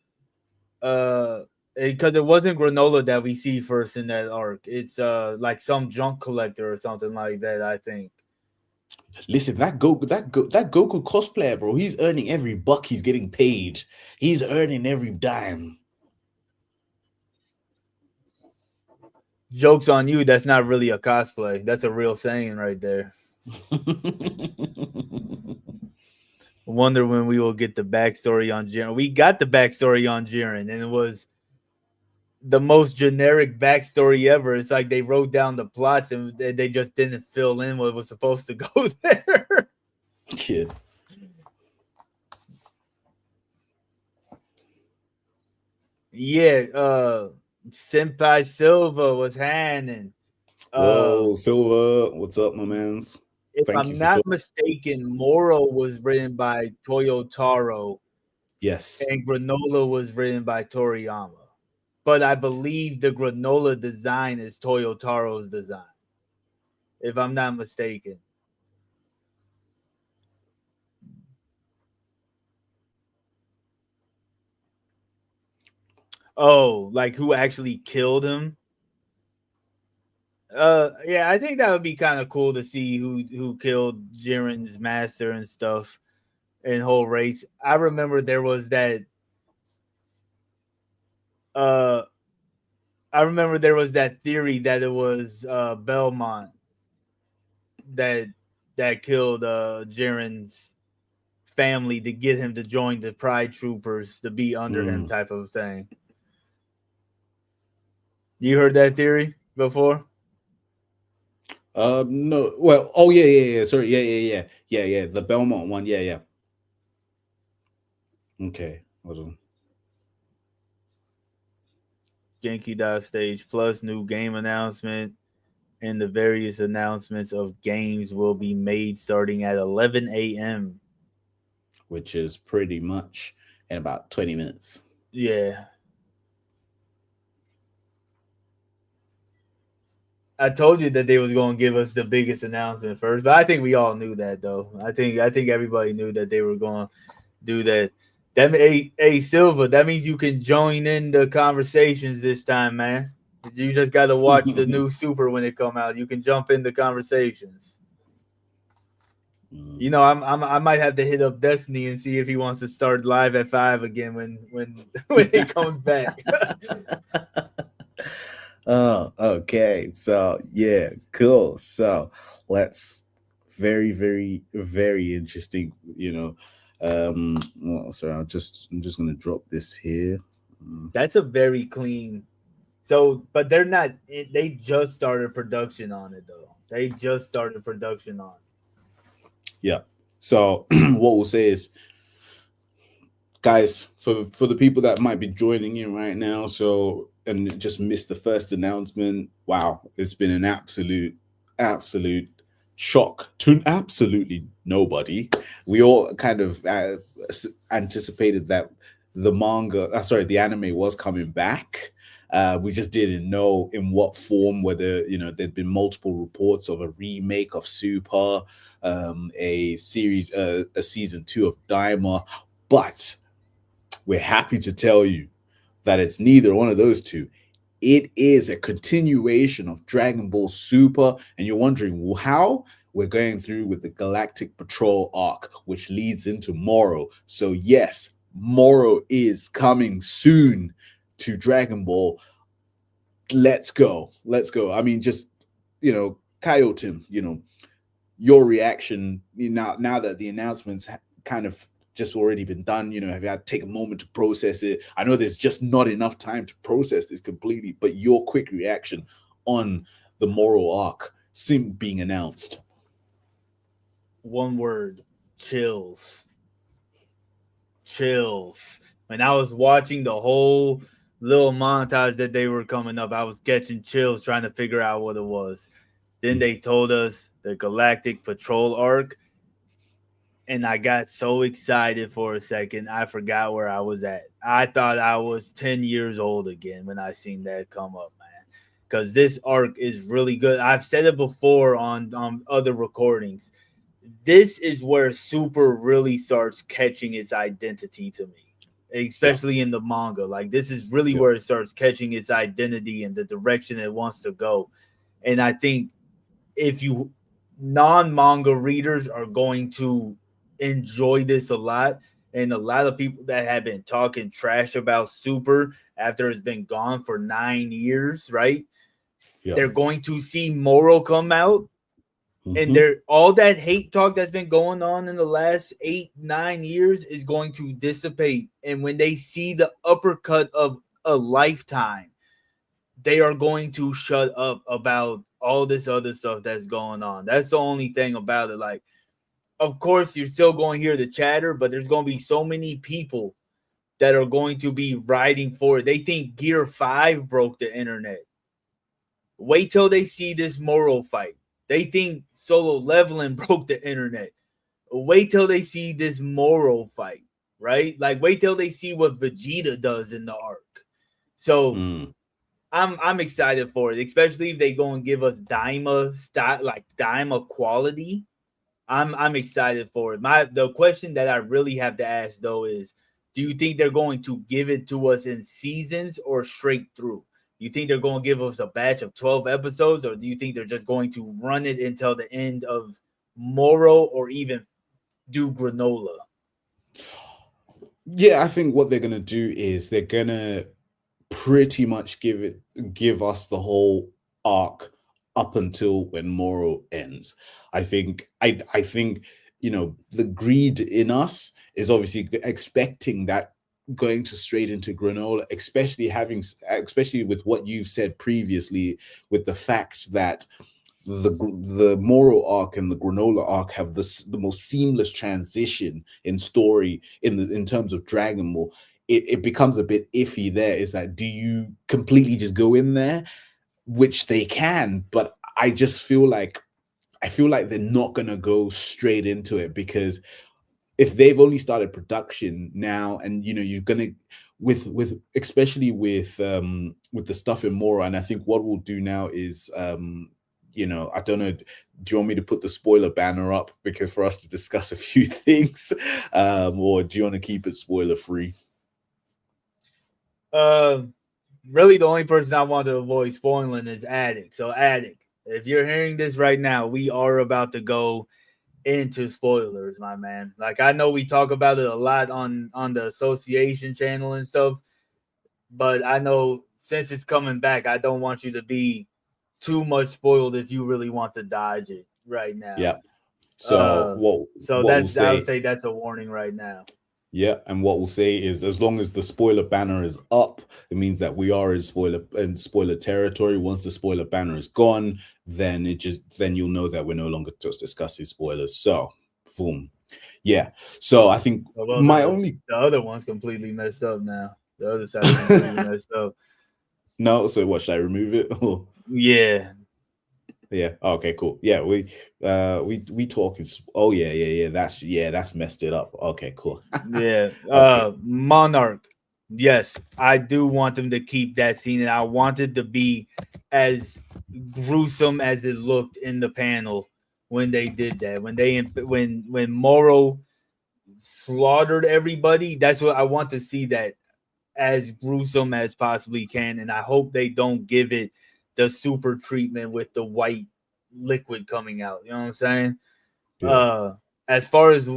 because it wasn't Granola that we see first in that arc. It's like some junk collector or something like that, I think. Listen, that Goku cosplayer, bro, he's earning every buck he's getting paid. He's earning every dime. Joke's on you, that's not really a cosplay. That's a real saying right there. Wonder when we will get the backstory on Jiren. We got the backstory on Jiren, and it was the most generic backstory ever. It's like they wrote down the plots and they just didn't fill in what was supposed to go there. Yeah. Yeah, Senpai Silva was Hannon. Whoa, Silva, what's up, my mans? If Thank you I'm for not joining. mistaken, Moro was written by Toyotaro Yes. and Granola was written by Toriyama. But I believe the Granola design is Toyotaro's design, if I'm not mistaken. Oh, like who actually killed him? Yeah, I think that would be kind of cool to see who killed Jiren's master and stuff and whole race. I remember there was that uh I remember there was that theory that it was Belmont that killed Jiren's family to get him to join the Pride Troopers to be under him, Mm. type of thing. You heard that theory before? No. Well, oh yeah. Sorry, yeah. The Belmont one, yeah. Okay, hold on. Genki stage plus new game announcement, and the various announcements of games will be made starting at 11 a.m. Which is pretty much in about 20 minutes. Yeah. I told you that they was going to give us the biggest announcement first, but I think we all knew that though. I think everybody knew that they were going to do that. That hey Silva, that means you can join in the conversations this time, man. You just got to watch the new Super when it come out. You can jump in the conversations. You know, I might have to hit up Destiny and see if he wants to start live at 5 again when he comes back. Oh, okay. So yeah, cool. So let's very interesting. Well, sorry, I'm just gonna drop this here. That's a very clean. So, but they're not. They just started production on it though. They just started production on it. Yeah. So what we'll say is, guys, for the people that might be joining in right now, so and just missed the first announcement. Wow, it's been an absolute shock to absolutely nobody. We all kind of anticipated that the anime was coming back. We just didn't know in what form, whether there'd been multiple reports of a remake of Super, a season 2 of Daima, but we're happy to tell you that it's neither one of those two. It is a continuation of Dragon Ball Super, and you're wondering how? We're going through with the Galactic Patrol arc, which leads into Moro. So yes, Moro is coming soon to Dragon Ball. Let's go. I mean, just Kaio Tim, your reaction now that the announcements kind of just already been done, have you had to take a moment to process it? I know there's just not enough time to process this completely, but your quick reaction on the Moro arc being announced. One word: chills. Chills. When I was watching the whole little montage that they were coming up, I was catching chills trying to figure out what it was. Then they told us the Galactic Patrol arc, and I got so excited for a second, I forgot where I was at. I thought I was 10 years old again when I seen that come up, man. Because this arc is really good. I've said it before on other recordings. This is where Super really starts catching its identity to me, especially in the manga. Like, this is really where it starts catching its identity and the direction it wants to go. And I think if you non-manga readers are going to enjoy this a lot, and a lot of people that have been talking trash about Super after it's been gone for 9 years, right? They're going to see Moro come out, and they're all that hate talk that's been going on in the last 8-9 years is going to dissipate. And when they see the uppercut of a lifetime, they are going to shut up about all this other stuff that's going on. That's the only thing about it. Like, of course, you're still going to hear the chatter, but there's going to be so many people that are going to be writing for it. They think Gear 5 broke the internet. Wait till they see this Moro fight. They think Solo Leveling broke the internet. Wait till they see this Moro fight, right? Like, wait till they see what Vegeta does in the arc. So I'm excited for it, especially if they go and give us Daima style, like Daima quality. I'm excited for it. The question that I really have to ask though is, do you think they're going to give it to us in seasons or straight through? You think they're going to give us a batch of 12 episodes, or do you think they're just going to run it until the end of Moro, or even do Granola? Yeah, I think what they're gonna do is they're gonna pretty much give us the whole arc up until when Moro ends. I think the greed in us is obviously expecting that going to straight into granola, especially with what you've said previously, with the fact that the Moro arc and the granola arc have the most seamless transition in story in terms of Dragon Ball. It becomes a bit iffy. There is that, do you completely just go in there, which they can, but I feel like they're not gonna go straight into it, because if they've only started production now, and you're gonna with especially with the stuff in Mora, and I think what we'll do now is I don't know, do you want me to put the spoiler banner up because for us to discuss a few things, or do you want to keep it spoiler free? Really, the only person I want to avoid spoiling is Addict. So, Addict, if you're hearing this right now, we are about to go into spoilers, my man. Like, I know we talk about it a lot on the association channel and stuff, but I know since it's coming back, I don't want you to be too much spoiled if you really want to dodge it right now. Yeah. So so what we'll that's, I would say, say that's a warning right now. yeah, and what we'll say is, as long as the spoiler banner is up, it means that we are in spoiler territory. Once the spoiler banner is gone, then you'll know that we're no longer just discussing spoilers. So, boom, yeah. So I think Well, the other one's completely messed up now. The other side is completely messed up. No, so what, should I remove it? Yeah. Yeah. Okay. Cool. Yeah. We talk is. Oh yeah. That's messed it up. Okay. Cool. Yeah. Okay. Monarch. Yes, I do want them to keep that scene, and I want it to be as gruesome as it looked in the panel when they did that. When Moro slaughtered everybody, that's what I want to see, that as gruesome as possibly can, and I hope they don't give it the super treatment with the white liquid coming out. You know what I'm saying? Yeah. As far as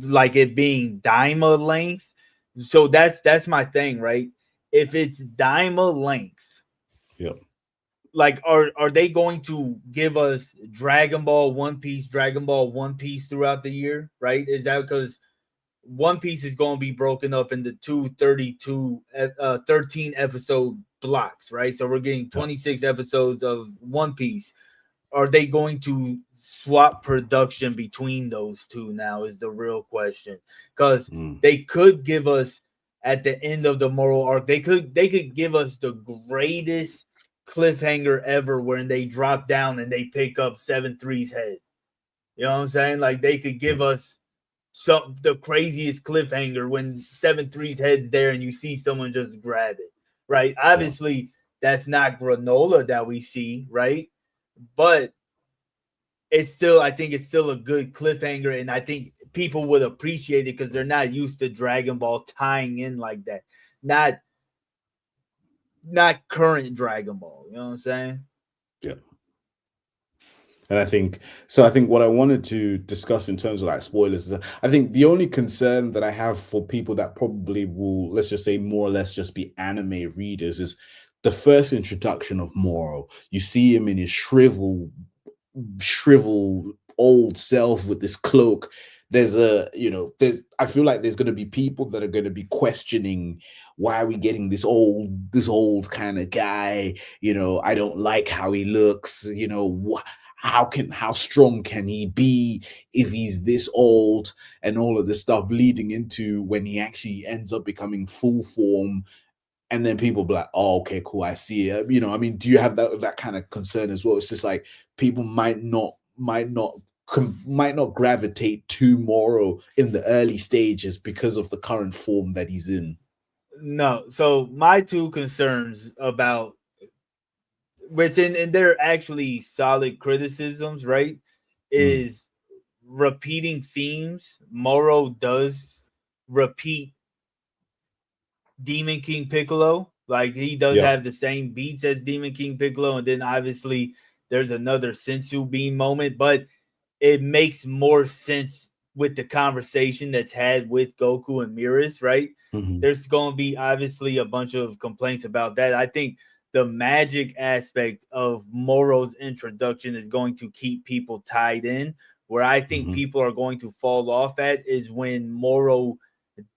like it being Daima length, so that's my thing, right? If it's Daima length, Yeah. like are they going to give us Dragon Ball One Piece throughout the year, right? Is that because One Piece is going to be broken up into 13 episode blocks, right? So we're getting 26 episodes of One Piece. Are they going to swap production between those two now is the real question. Because they could give us at the end of the moral arc, they could give us the greatest cliffhanger ever when they drop down and they pick up 7-3's head. You know what I'm saying? Like they could give us the craziest cliffhanger when 7-3's head's there and you see someone just grab it. Right. Obviously, that's not granola that we see, right? But I think it's still a good cliffhanger, and I think people would appreciate it because they're not used to Dragon Ball tying in like that. Not current Dragon Ball. You know what I'm saying? Yeah. And I think what I wanted to discuss in terms of like spoilers is, I think the only concern that I have for people that probably will, let's just say, more or less just be anime readers, is the first introduction of Moro. You see him in his shriveled old self with this cloak. I feel like there's going to be people that are going to be questioning, why are we getting this old kind of guy? I don't like how he looks. How strong can he be if he's this old, and all of this stuff, leading into when he actually ends up becoming full form. And then people be like, oh, okay, cool, I see it. Do you have that kind of concern as well? It's just like people might not gravitate to Moro in the early stages because of the current form that he's in. No. So my two concerns about, which and they're actually solid criticisms, right? Is repeating themes. Moro does repeat Demon King Piccolo. Like he does have the same beats as Demon King Piccolo, and then obviously there's another Sensu Bean moment, but it makes more sense with the conversation that's had with Goku and Miras, right? There's going to be obviously a bunch of complaints about that. I think the magic aspect of Moro's introduction is going to keep people tied in Where I think people are going to fall off at is when Moro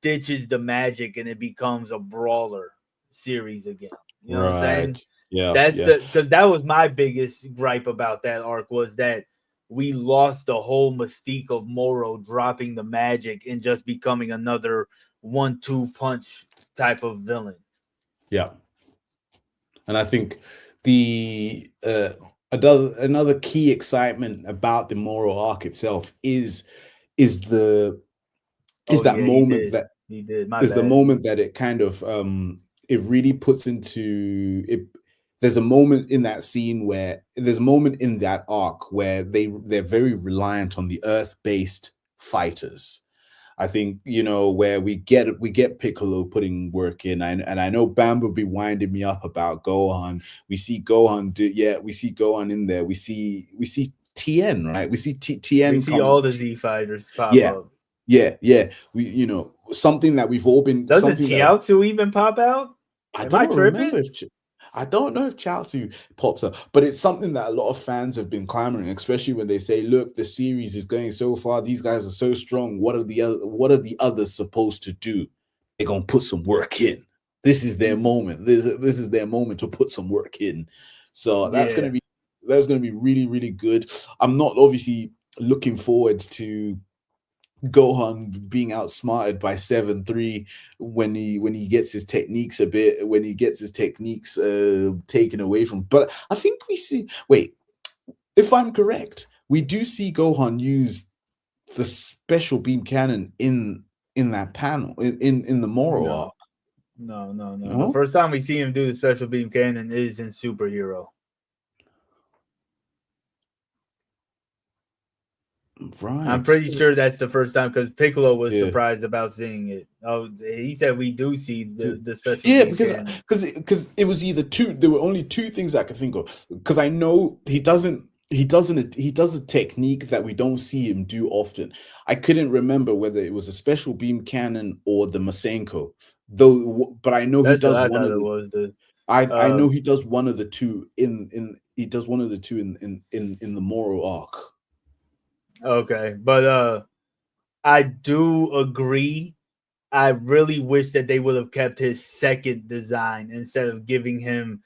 ditches the magic and it becomes a brawler series again. You know what I'm saying? Right. Yeah. That's Yeah. because that was my biggest gripe about that arc was that we lost the whole mystique of Moro dropping the magic and just becoming another 1-2 punch type of villain. Yeah. And I think the another key excitement about the Moro arc itself is the that moment that he did. My is the bad. moment that it kind of it really puts into it. There's a moment in that scene where there's a moment in that arc where they're very reliant on the earth-based fighters. I think, you know, where we get Piccolo putting work in, and I know Bam will be winding me up about Gohan. We see Gohan we see Gohan in there. We see Tien, right? We see Tien. We see all the Z fighters pop yeah, up. Yeah. We, you know, something that we've all been. Doesn't Chiaotzu even pop out? I don't remember if I don't know if Chiaotzu pops up, but it's something that a lot of fans have been clamoring, especially when they say, "Look, the series is going so far. These guys are so strong. What are the others supposed to do? They're gonna put some work in. This is their moment. This is their moment to put some work in. So that's gonna be really, really good. I'm not obviously looking forward to Gohan being outsmarted by 7-3 when he gets his techniques taken away from. But I think we see. Wait, if I'm correct, we do see Gohan use the special beam cannon in that panel in the Moro arc. No. The first time we see him do the special beam cannon is in Superhero. Right. I'm pretty sure that's the first time because Piccolo was surprised about seeing it. Oh, he said we do see the special. Yeah, because it was either two. There were only two things I could think of. Because I know he does a technique that we don't see him do often. I couldn't remember whether it was a special beam cannon or the Masenko. Though, but I know he does one of the. I know he does one of the two in the Moro arc. Okay, but I do agree. I really wish that they would have kept his second design instead of giving him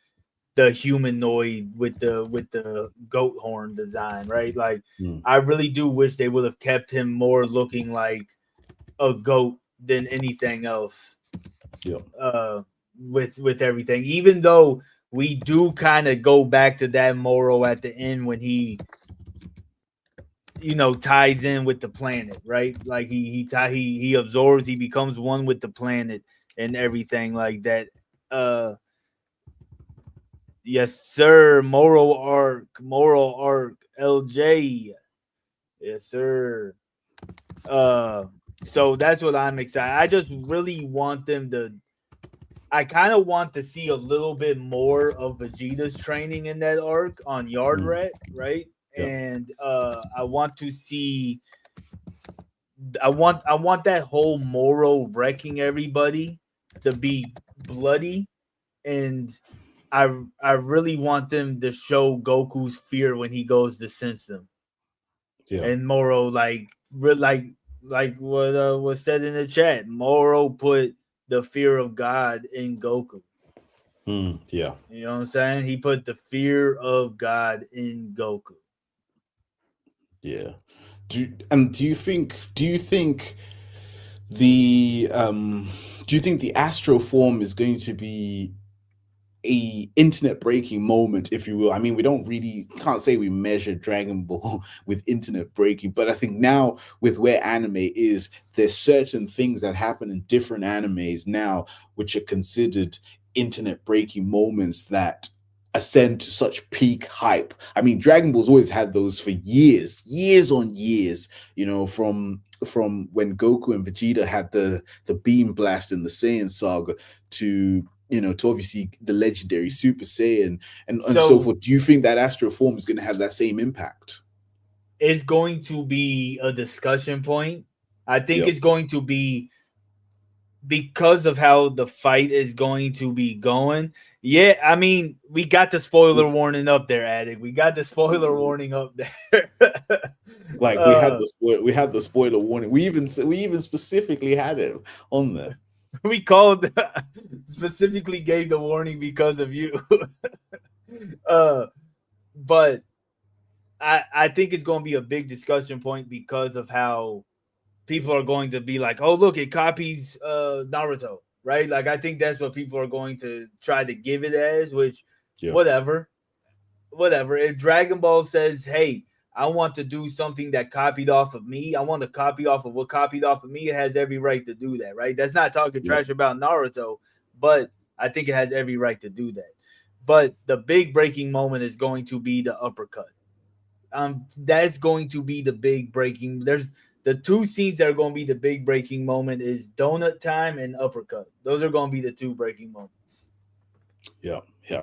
the humanoid with the goat horn design, right? Like I really do wish they would have kept him more looking like a goat than anything else. Yeah. With everything, even though we do kind of go back to that Moro at the end when he ties in with the planet, right? Like he absorbs, he becomes one with the planet and everything like that. Yes, sir. Moral arc, LJ. Yes, sir. So that's what I'm excited. I just really want them to. I kind of want to see a little bit more of Vegeta's training in that arc on Yard Rat, right? Yep. And I want to see. I want that whole Moro wrecking everybody to be bloody, and I really want them to show Goku's fear when he goes to sense them. Yeah. And Moro like what was said in the chat. Moro put the fear of God in Goku. Yeah. You know what I'm saying? He put the fear of God in Goku. Yeah. Do you think the Astro form is going to be a internet breaking moment, if you will? I mean, we can't say we measure Dragon Ball with internet breaking, but I think now with where anime is, there's certain things that happen in different animes now which are considered internet breaking moments that ascend to such peak hype. I mean, Dragon Ball's always had those for years on years, from when Goku and Vegeta had the beam blast in the Saiyan saga to obviously the legendary Super Saiyan and so forth. Do you think that Astro form is going to have that same impact? It's going to be a discussion point. I think it's going to be because of how the fight is going to be going. Yeah, I mean, we got the spoiler warning up there, Addict. We got the spoiler warning up there. Like uh, we had the spoiler warning. We even specifically had it on there. we called specifically gave the warning because of you. uh, but I think it's going to be a big discussion point because of how people are going to be like, oh, look, it copies Naruto, right? Like, I think that's what people are going to try to give it as, which, Yeah. whatever. If Dragon Ball says, hey, I want to do something that copied off of me, I want to copy off of what copied off of me, it has every right to do that, right? That's not talking Yeah. trash about Naruto, but I think it has every right to do that. But the big breaking moment is going to be the uppercut. That's going to be the big breaking. There's the two scenes that are going to be the big breaking moment is donut time and uppercut. Those are going to be the two breaking moments. Yeah. Yeah.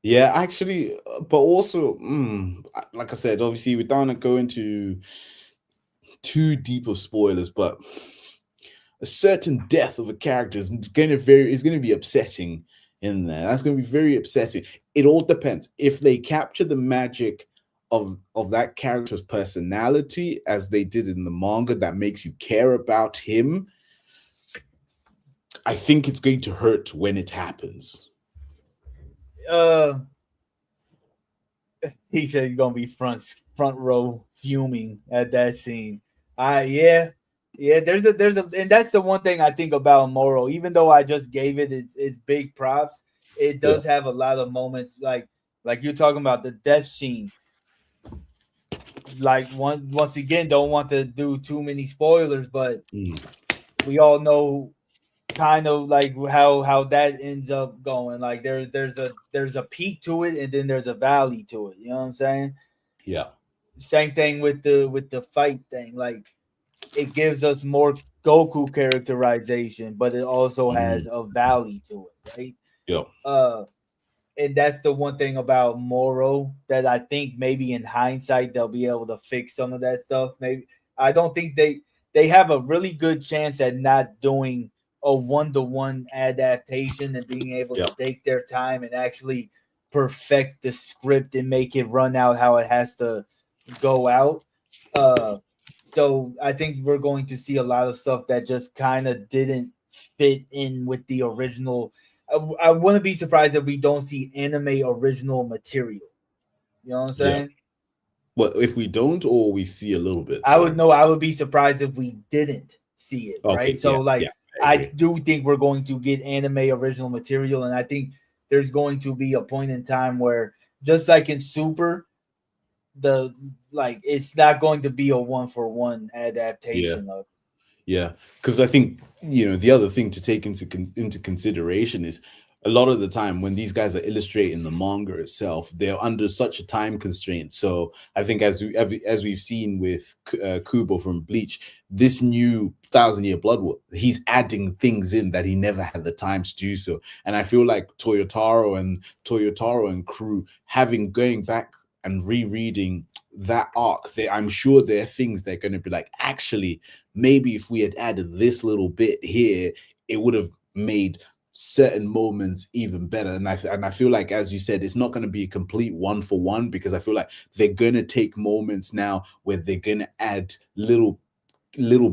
Yeah, actually, but also, like I said, obviously we don't want to go into too deep of spoilers, but a certain death of a character is going to be upsetting in there. That's going to be very upsetting. It all depends if they capture the magic of that character's personality as they did in the manga that makes you care about him. I think it's going to hurt when it happens. He said he's gonna be front row fuming at that scene. Yeah. There's a and that's the one thing I think about Moro. Even though I just gave it its big props, it Yeah. does have a lot of moments like you're talking about the death scene. Like once again, don't want to do too many spoilers, but we all know kind of like how that ends up going. Like there's a peak to it and then there's a valley to it. You know what I'm saying? Yeah. Same thing with the fight thing. Like it gives us more Goku characterization, but it also has a valley to it, right? Yeah. And that's the one thing about Moro that I think maybe in hindsight they'll be able to fix some of that stuff. Maybe I don't think they have a really good chance at not doing a one-to-one adaptation and being able to take their time and actually perfect the script and make it run out how it has to go out. So I think we're going to see a lot of stuff that just kind of didn't fit in with the original. I wouldn't be surprised if we don't see anime original material. You know what I'm saying? Well, if we don't, or we see a little bit, I would know. I would be surprised if we didn't see it. Okay, Right. So like, I I do think we're going to get anime original material, and I think there's going to be a point in time where, just like in Super, the like it's not going to be a one-for-one adaptation of. Yeah, because I think the other thing to take into consideration is a lot of the time when these guys are illustrating the manga itself, they're under such a time constraint. So I think as we've seen with Kubo from Bleach, this new 1,000-Year Blood War, he's adding things in that he never had the time to do so. And I feel like Toyotaro and crew going back and rereading that arc, I'm sure there are things they're going to be like, actually, maybe if we had added this little bit here, it would have made certain moments even better. And I feel like, as you said, it's not going to be a complete one-for-one, because I feel like they're going to take moments now where they're going to add little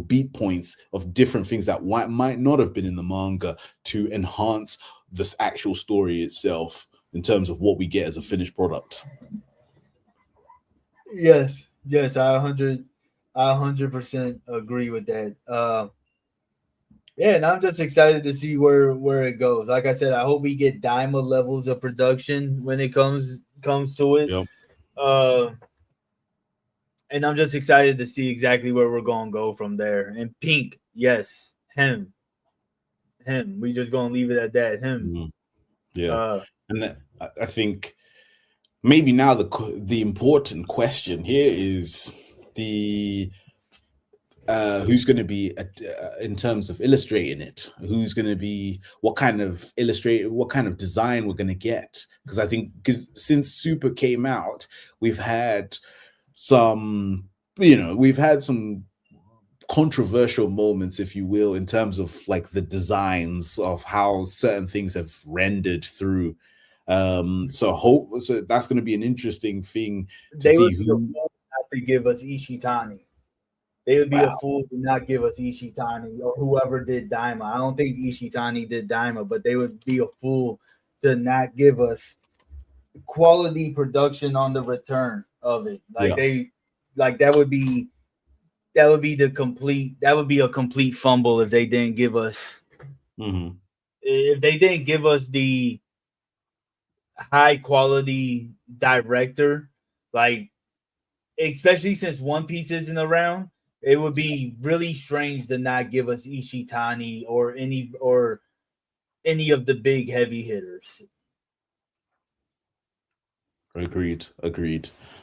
beat points of different things that might not have been in the manga to enhance this actual story itself in terms of what we get as a finished product. Yes, I 100% agree with that. Yeah, and I'm just excited to see where it goes. Like I said, I hope we get Daima levels of production when it comes to it. Yep. And I'm just excited to see exactly where we're gonna go from there. And Pink, yes, him. We just gonna leave it at that. Him. Mm-hmm. Yeah, and I think maybe now the important question here is the who's going to be in terms of illustrating it, who's going to be what kind of design we're going to get, because I think since Super came out, we've had some controversial moments, if you will, in terms of like the designs of how certain things have rendered through. So that's going to be an interesting thing to They see would be a who. fool not to give us Ishitani. They would be a Wow, fool to not give us Ishitani or whoever did Daima. I don't think Ishitani did Daima, but they would be a fool to not give us quality production on the return of it. yeah, Like that would be a complete fumble if they didn't give us hmm, the high quality director, like especially since One Piece isn't around, it would be really strange to not give us Ishitani or any of the big heavy hitters. agreed.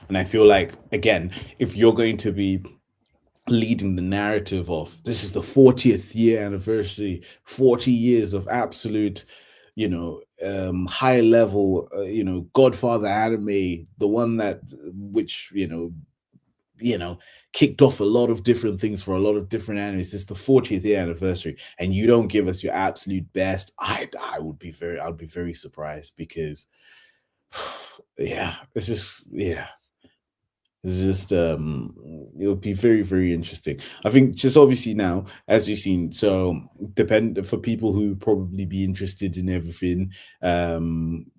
And I feel like, again, if you're going to be leading the narrative of this is the 40th year anniversary, 40 years of absolute, high level, Godfather anime, the one that which kicked off a lot of different things for a lot of different animes. It's the 40th year anniversary, and you don't give us your absolute best. I'd be very surprised, because yeah, it's just, yeah, it's just it'll be very, very interesting. I think just obviously now, as you've seen, so depend for people who probably be interested in everything, in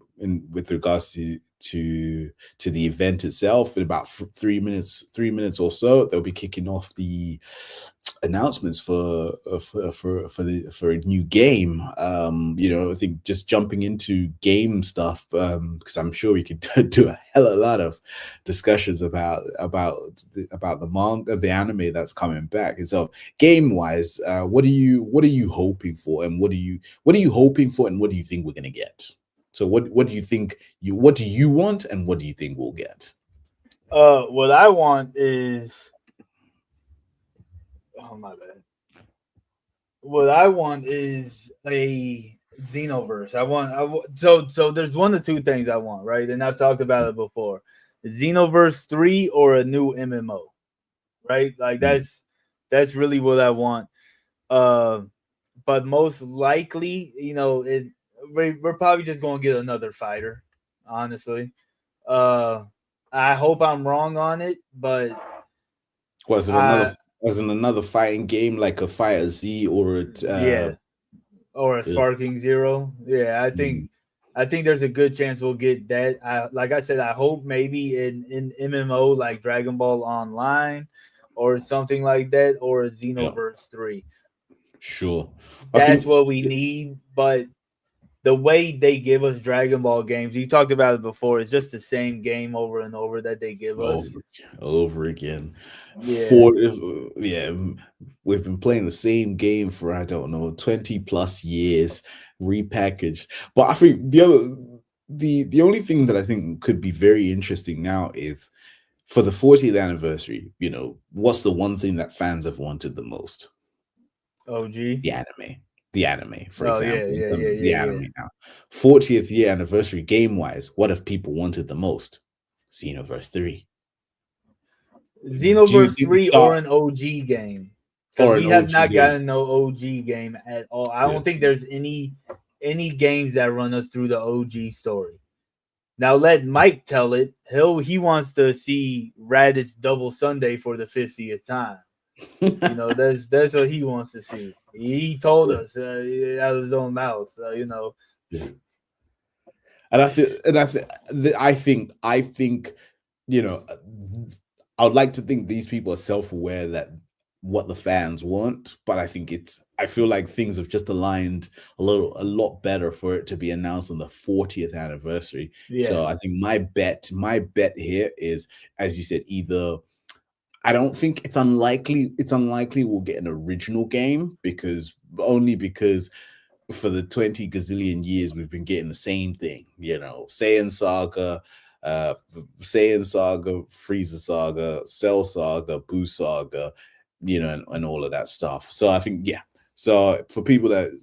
with regards to the event itself, in about 3 minutes or so, they'll be kicking off the announcements for a new game. I think just jumping into game stuff, because I'm sure we could do a hell of a lot of discussions about the manga, the anime that's coming back. And so, game wise, what are you hoping for, and what are you hoping for, and what do you think we're gonna get? So what do you think what do you want, and what do you think we'll get? What I want is oh my bad. What I want is a Xenoverse. So there's one of two things I want, right? And I've talked about it before. Xenoverse 3 or a new MMO, right? Like Mm. that's really what I want. Uh but most likely, we're probably just going to get another fighter, honestly. Uh I hope I'm wrong on it, but Was it another I wasn't another fighting game like a Fighter Z or yeah, or a yeah. Sparking Zero. Yeah, Mm. I think there's a good chance we'll get that. Like I said, I hope maybe in MMO like Dragon Ball Online or something like that, or a Yeah, Xenoverse 3. sure. I That's think what we need. But the way they give us Dragon Ball games, you talked about it before, it's just the same game over and over that they give us. over again. Yeah. Yeah, we've been playing the same game for, I don't know, 20 plus years, repackaged. But I think the only thing that I think could be very interesting now is, for the 40th anniversary, what's the one thing that fans have wanted the most? OG. The anime. The anime, for Oh yeah, example, in yeah, terms yeah, of the yeah, yeah. anime now. 40th year anniversary game wise, what have people wanted the most? Xenoverse 3. Do you Xenoverse think we 3 or start, an OG game. Because or an we have OG not game? gotten no OG game at all. I Yeah. don't think there's any games that run us through the OG story. Now let Mike tell it. He wants to see Raditz double Sunday for the 50th time. That's what he wants to see. He told us out of his own mouth. Yeah. And I think you know, I would like to think these people are self-aware that what the fans want, but I feel like things have just aligned a lot better for it to be announced on the 40th anniversary. So Yeah, I think my bet here is, as you said, either, I don't think it's unlikely we'll get an original game, because for the 20 gazillion years we've been getting the same thing, Saiyan Saga, Frieza Saga, Cell Saga, Boo Saga, and all of that stuff. So I think, yeah. So people that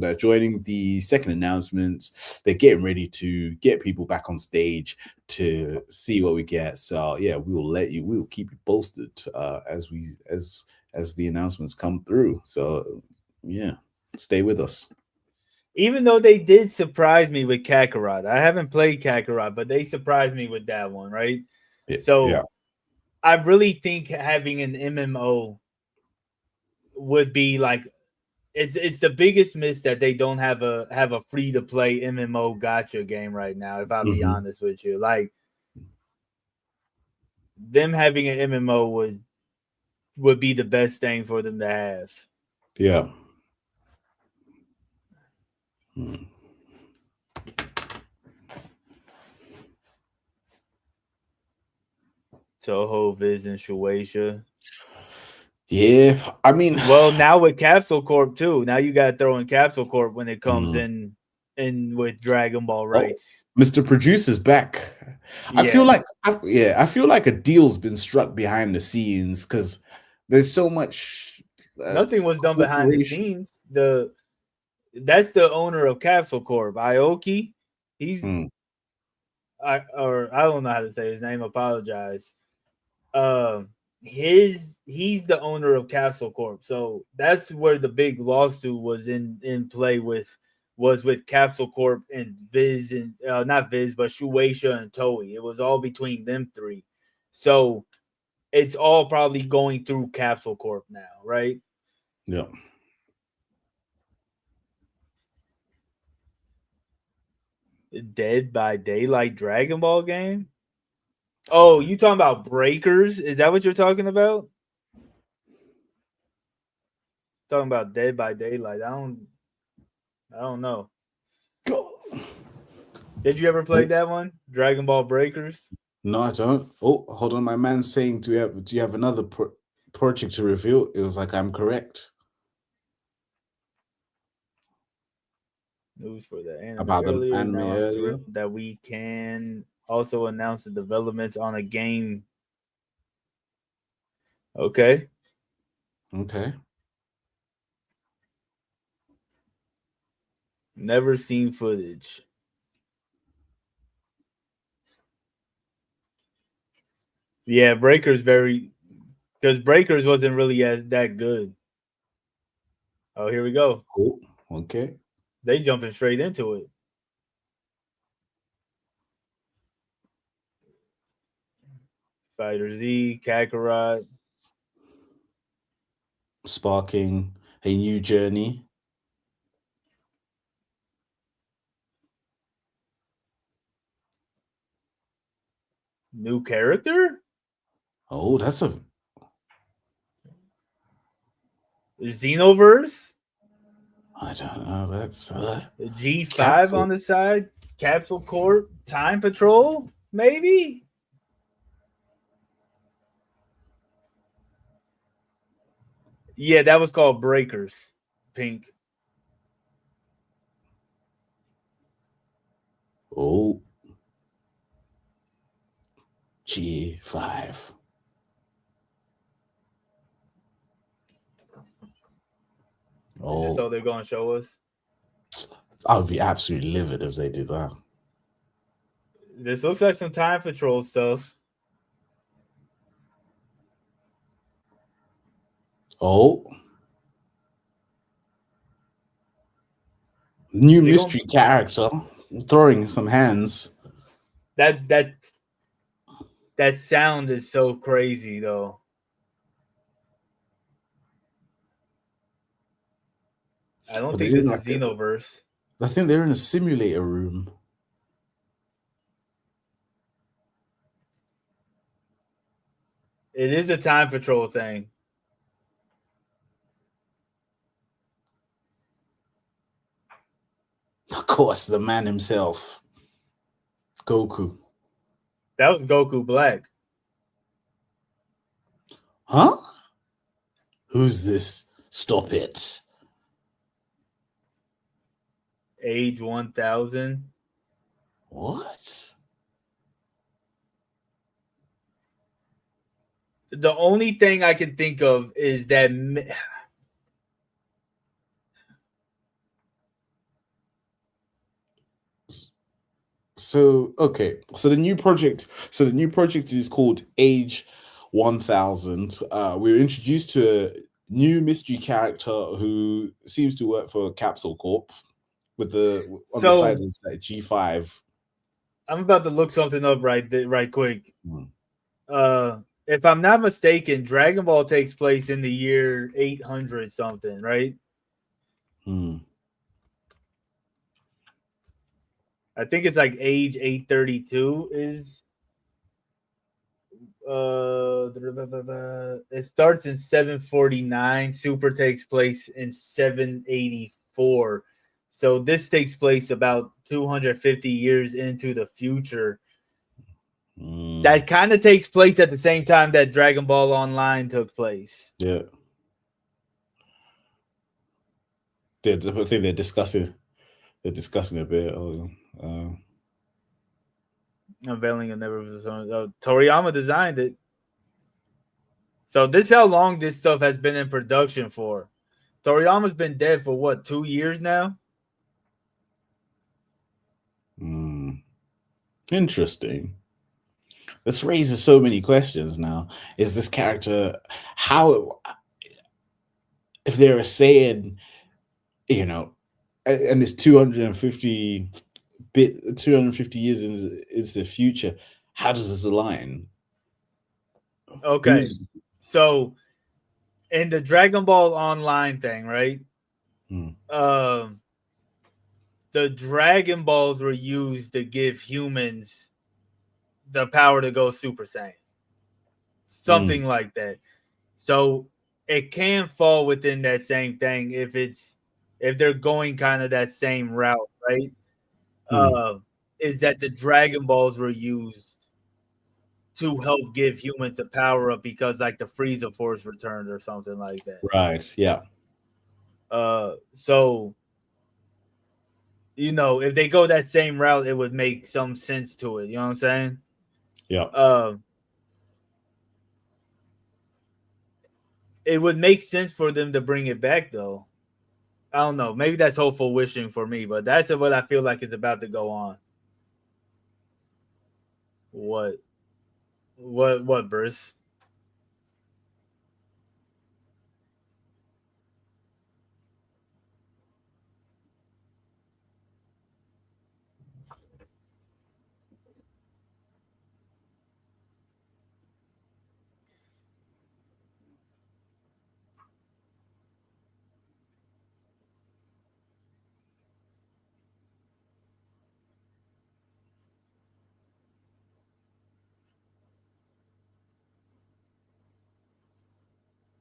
are joining the second announcements, they're getting ready to get people back on stage to see what we get. So yeah, we will keep you posted, as as the announcements come through. So yeah, stay with us. Even though they did surprise me with Kakarot. I haven't played Kakarot, but they surprised me with that one, right? Yeah. So I really think having an MMO would be like it's the biggest miss that they don't have a free to play MMO gotcha game right now, if I'll be honest with you. Like them having an MMO would be the best thing for them to have. Yeah. Toho, Viz, and Shueisha. Yeah, I mean, well, now with Capsule Corp too. Now you got to throw in Capsule Corp when it comes in with Dragon Ball rights. Mr. Producer's back. Yeah. I feel like a deal's been struck behind the scenes because there's so much. Nothing was done behind the scenes. That's the owner of Capsule Corp, Aoki. He's I don't know how to say his name. Apologize. He's the owner of Capsule Corp. So that's where the big lawsuit was in play with Capsule Corp and Viz and not Viz, but Shueisha and Toei. It was all between them three. So it's all probably going through Capsule Corp now, right? Yeah. Dead by Daylight Dragon Ball game? Oh, you talking about Breakers? Is that what you're talking about? Talking about Dead by Daylight. I don't know. Did you ever play that one? Dragon Ball Breakers? No, I don't. Oh, hold on. My man's saying, do you have another project to reveal? It was like, I'm correct. News for the anime about earlier. the anime earlier. That we can also announce the developments on a game. Okay. Never seen footage. Yeah, Breakers because Breakers wasn't really that good. Oh, here we go. Cool. Okay. They jumping straight into it. Fighter Z, Kakarot. Sparking a new journey. New character? Oh, that's a Xenoverse? I don't know. That's G5 Capsule. On the side. Capsule Corp. Time Patrol? Maybe? Yeah, that was called Breakers. Pink. Oh. G5. Oh. Is this all they're going to show us? I would be absolutely livid if they did that. This looks like some Time Patrol stuff. Oh. New mystery character. Throwing some hands. That sound is so crazy, though. I don't think this is Xenoverse. I think they're in a simulator room. It is a Time Patrol thing. Of course, the man himself. Goku. That was Goku Black. Huh? Who's this? Stop it. Age 1000. What? The only thing I can think of is that So the new project is called Age 1000. We were introduced to new mystery character who seems to work for Capsule Corp with the on the side So of like G5. I'm about to look something up right quick. Hmm. If I'm not mistaken, Dragon Ball takes place in the year 800 something, right? Hmm. I think it's like age 832 is it starts in 749. Super takes place in 784. So this takes place about 250 years into the future. That kind of takes place at the same time that Dragon Ball Online took place. Yeah. I think they're discussing. They're discussing a bit. Unveiling of never Toriyama designed it. So this is how long this stuff has been in production for. Toriyama's been dead for what, 2 years now? Interesting. This raises so many questions now. Is this character how if they're saying, you know, and it's 250 years into the future, how does this align? Okay. So in the Dragon Ball Online thing, right? The Dragon Balls were used to give humans the power to go Super Saiyan. Something like that. So it can fall within that same thing if they're going kind of that same route, right? Is that the Dragon Balls were used to help give humans a power up because like the Frieza Force returned or something like that. Right. Yeah. So if they go that same route, it would make some sense to it. You know what I'm saying? Yeah. It would make sense for them to bring it back, though. I don't know. Maybe that's hopeful wishing for me, but that's what I feel like is about to go on. What, Bruce?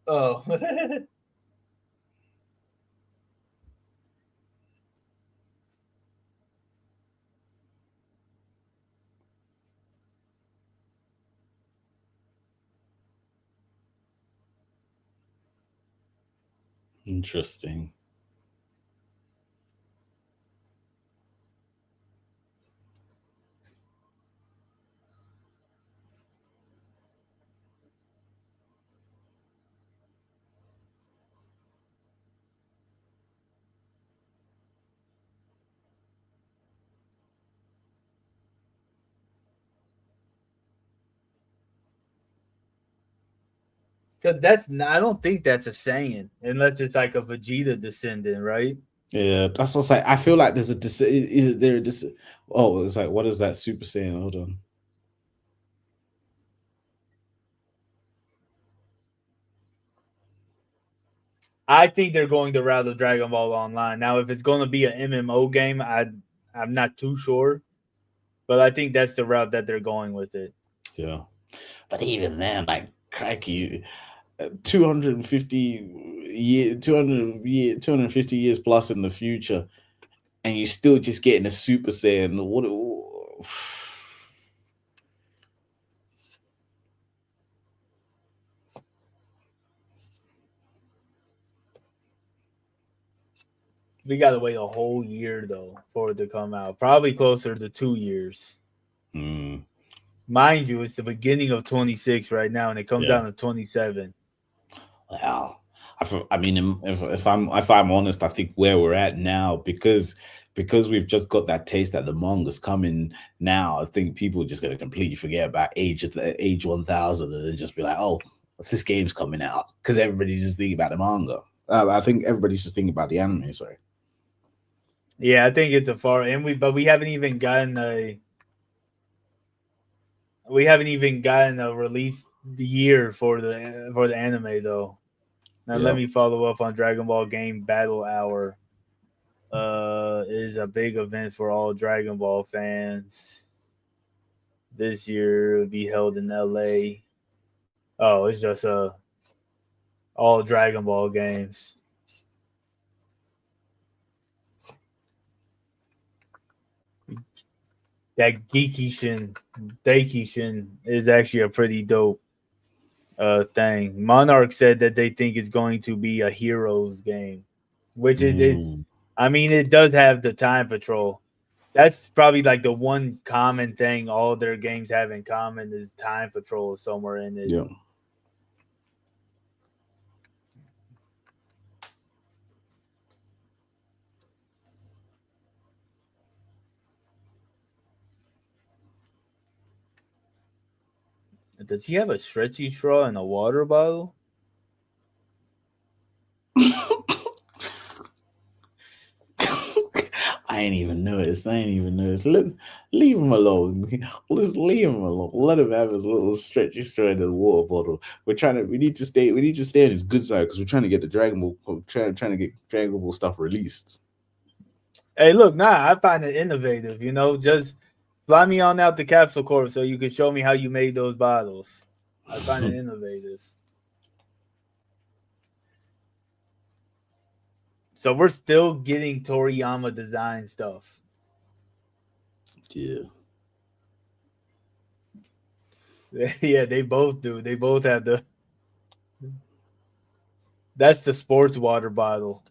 Oh. Interesting. Because I don't think that's a saying unless it's like a Vegeta descendant, right? Yeah, that's what's like. I feel like there's a is there a oh, it's like what is that Super Saiyan? Hold on. I think they're going the route of Dragon Ball Online. Now, if it's going to be an MMO game, I'm not too sure, but I think that's the route that they're going with it. Yeah, but even then, like, cracky, 250 years plus in the future, and you're still just getting a Super Saiyan. What? We got to wait a whole year though for it to come out. Probably closer to 2 years. Mind you, it's the beginning of 26 right now, and it comes out in 27. Wow. I mean, if I'm honest, I think where we're at now, because we've just got that taste that the manga's coming now, I think people are just going to completely forget about age 1000 and then just be like, oh, this game's coming out, because everybody's just thinking about the manga. I think everybody's just thinking about the anime. Sorry. Yeah, I think it's a far but we haven't even gotten a release year for the anime though. Now let Yeah. me follow up on Dragon Ball Game Battle Hour. Is a big event for all Dragon Ball fans. This year will be held in LA. Oh, it's just all Dragon Ball games. That Daikishin is actually a pretty dope thing. Monarch said that they think it's going to be a heroes game, which it's. Mm, I mean, it does have the time patrol. That's probably like the one common thing all their games have in common is time patrol somewhere in it. yeah. Does he have a stretchy straw and a water bottle? I ain't even noticed. Leave him alone. Just leave him alone. Let him have his little stretchy straw in the water bottle. We need to stay on his good side, because we're trying to get the Dragon Ball, trying to get Dragon Ball stuff released. Hey, look, I find it innovative. Just fly me on out to Capsule Corp so you can show me how you made those bottles. I find it innovative. So we're still getting Toriyama design stuff. Yeah. Yeah, they both do. They both have that's the sports water bottle.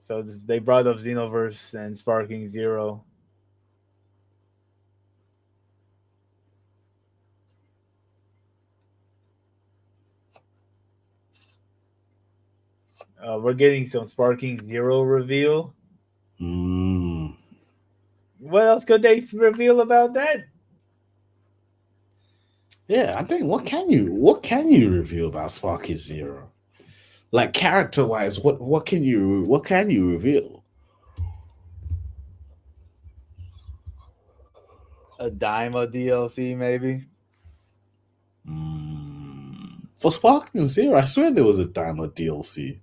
So they brought up Xenoverse and Sparking Zero. We're getting some Sparking Zero reveal. Mm. What else could they reveal about that? Yeah, I think what can you reveal about Sparky Zero? Like, character wise, what can you reveal? A Daima DLC, maybe. For Sparking Zero, I swear there was a Daima DLC.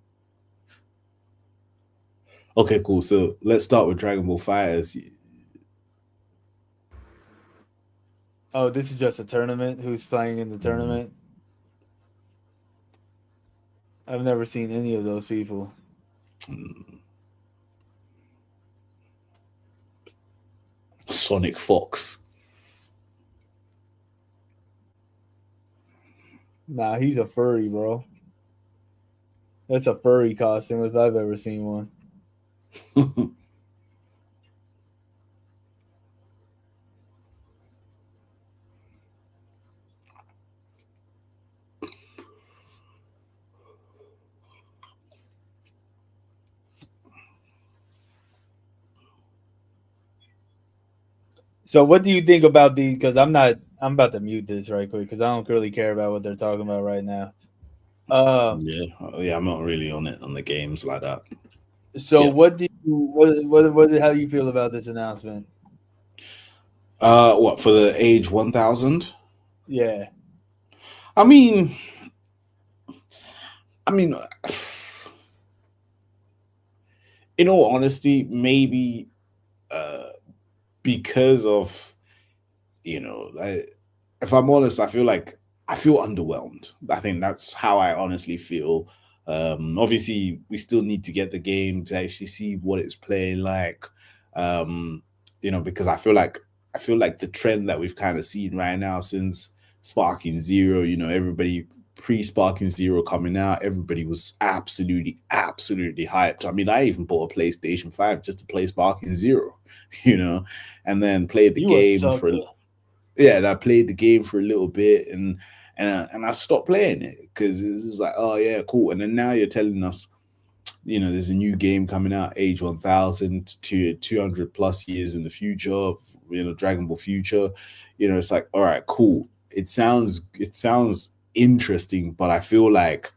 Okay, cool. So let's start with Dragon Ball Fighters. Oh, this is just a tournament. Who's playing in the tournament? I've never seen any of those people. Sonic Fox. Nah, he's a furry, bro. That's a furry costume if I've ever seen one. So what do you think about these? Because I'm about to mute this right quick because I don't really care about what they're talking about right now. Yeah, I'm not really on the games like that. So what how do you feel about this announcement? What, for the age 1000? Yeah. I mean, in all honesty, maybe because of, if I'm honest, I feel underwhelmed. I think that's how I honestly feel. Obviously, we still need to get the game to actually see what it's playing like. Because I feel like the trend that we've kind of seen right now since Sparking Zero, everybody pre-Sparking Zero coming out, everybody was absolutely hyped. I mean, I even bought a PlayStation 5 just to play Sparking Zero, and then played the game and I played the game for a little bit, and I stopped playing it because it's just like, oh yeah, cool. And then now you're telling us there's a new game coming out, age 1000 to 200 plus years in the future, Dragon Ball Future. It's like, all right, cool. It sounds interesting, but I feel like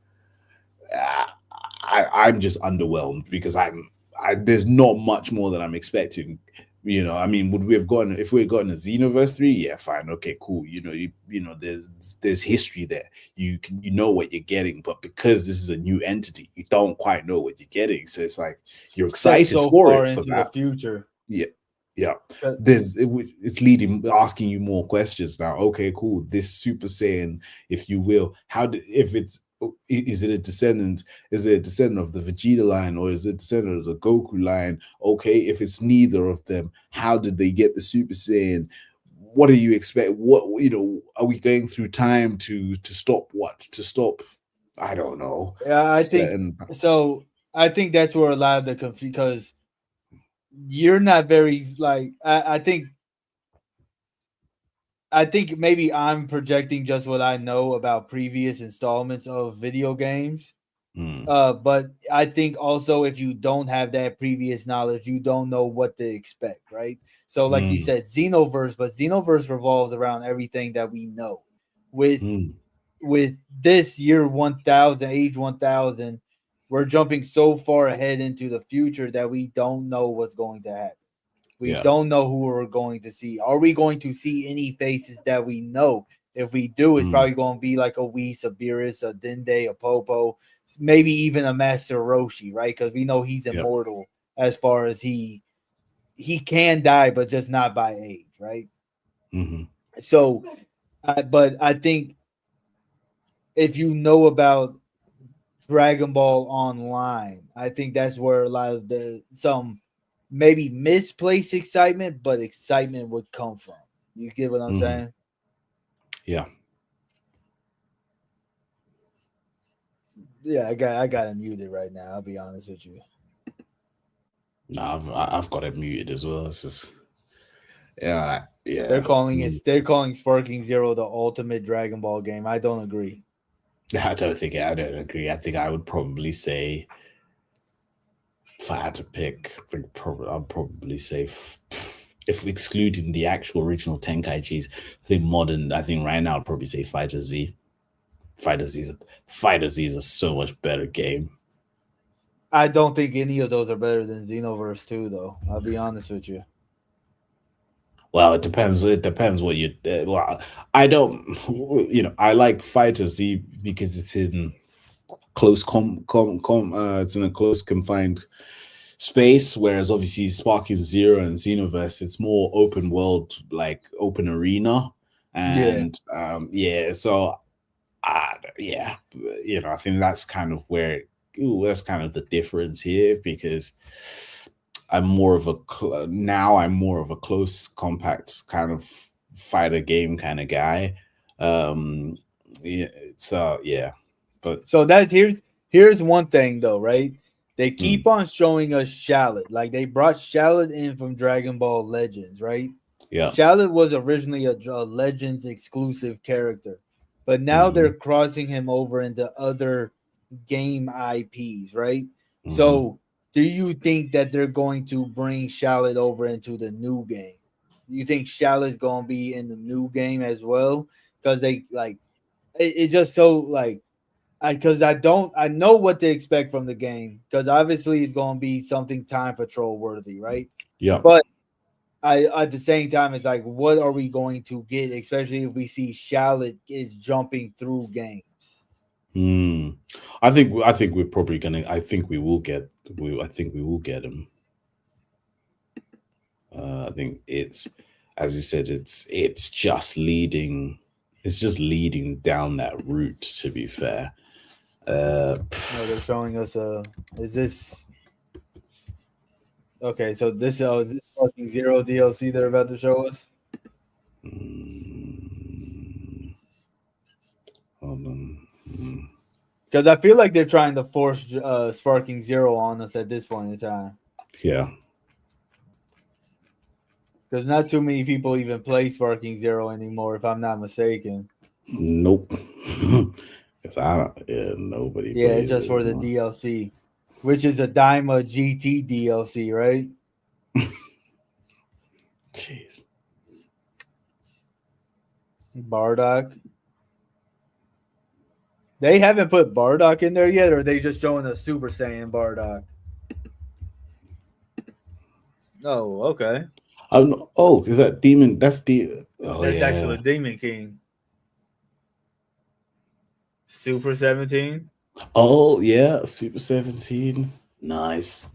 I'm just underwhelmed because there's not much more that I'm expecting. I mean, would we have gotten if we had gotten a Xenoverse 3? Yeah, fine, okay, cool. There's history there. You know what you're getting, but because this is a new entity, you don't quite know what you're getting. So it's like you're excited so for far it for into that the future. Yeah. It's leading, asking you more questions now. Okay, cool. This Super Saiyan, if you will, is it a descendant? Is it a descendant of the Vegeta line, or is it a descendant of the Goku line? Okay, if it's neither of them, how did they get the Super Saiyan? What do you expect? What are we going through time to stop what? To stop? I don't know. Yeah, I think so. I think that's where a lot of the confusion, because you're not very like I think maybe I'm projecting just what I know about previous installments of video games. But I think also if you don't have that previous knowledge, you don't know what to expect, right? So like you said, Xenoverse, but Xenoverse revolves around everything that we know. With this year 1000, age 1000, we're jumping so far ahead into the future that we don't know what's going to happen. We don't know who we're going to see. Are we going to see any faces that we know? If we do, it's probably going to be like a Whis, a Beerus, a Dende, a Popo, maybe even a Master Roshi, right? Because we know he's immortal as far as he can die, but just not by age, right? So, but I think if you know about Dragon Ball Online, I think that's where a lot of some maybe misplaced excitement, but excitement would come from. You get what I'm saying? Yeah. Yeah, I got it muted right now. I'll be honest with you. No, I've got it muted as well. It's just yeah. They're calling Sparking Zero the ultimate Dragon Ball game. I don't agree. I don't agree. I think I would probably say, if I had to pick, I'd probably say, if excluding the actual original Tenkaijis, I think right now I'd probably say Fighter Z. Fighter Z is a so much better game. I don't think any of those are better than Xenoverse 2, though. I'll be honest with you. Well, it depends. It depends what you. Well, I don't. I like Fighter Z because it's in close it's in a close confined space, whereas obviously Sparking Zero and Xenoverse, it's more open world, like open arena, and so I think that's kind of where that's kind of the difference here, because I'm more of a close, compact kind of fighter game kind of guy. But so that's here's one thing though, right? They keep on showing us Shallot. Like they brought Shallot in from Dragon Ball Legends, right? Yeah. Shallot was originally a Legends exclusive character, but now they're crossing him over into other game IPs, right? So do you think that they're going to bring Shallot over into the new game? You think Shallot's going to be in the new game as well? Because they like it's just so like I know what to expect from the game, because obviously it's going to be something time patrol worthy, right? Yeah. But I at the same time, it's like, what are we going to get, especially if we see Shallot is jumping through games? I think we're probably gonna. I think we will get him. I think it's, as you said, it's just leading. It's just leading down that route. To be fair, they're showing us. Is this okay? So this fucking Zero DLC they're about to show us. Hold on. Because I feel like they're trying to force Sparking Zero on us at this point in time. Yeah. Because not too many people even play Sparking Zero anymore, if I'm not mistaken. Nope. Because nobody. Yeah, it's just for the DLC. which is a Daima GT DLC, right? Jeez. Bardock. They haven't put Bardock in there yet, or are they just showing a Super Saiyan Bardock? Oh, okay. Oh, is that Demon? That's the. Oh That's actually yeah. Demon King. Super 17. Oh yeah. Super 17. Nice.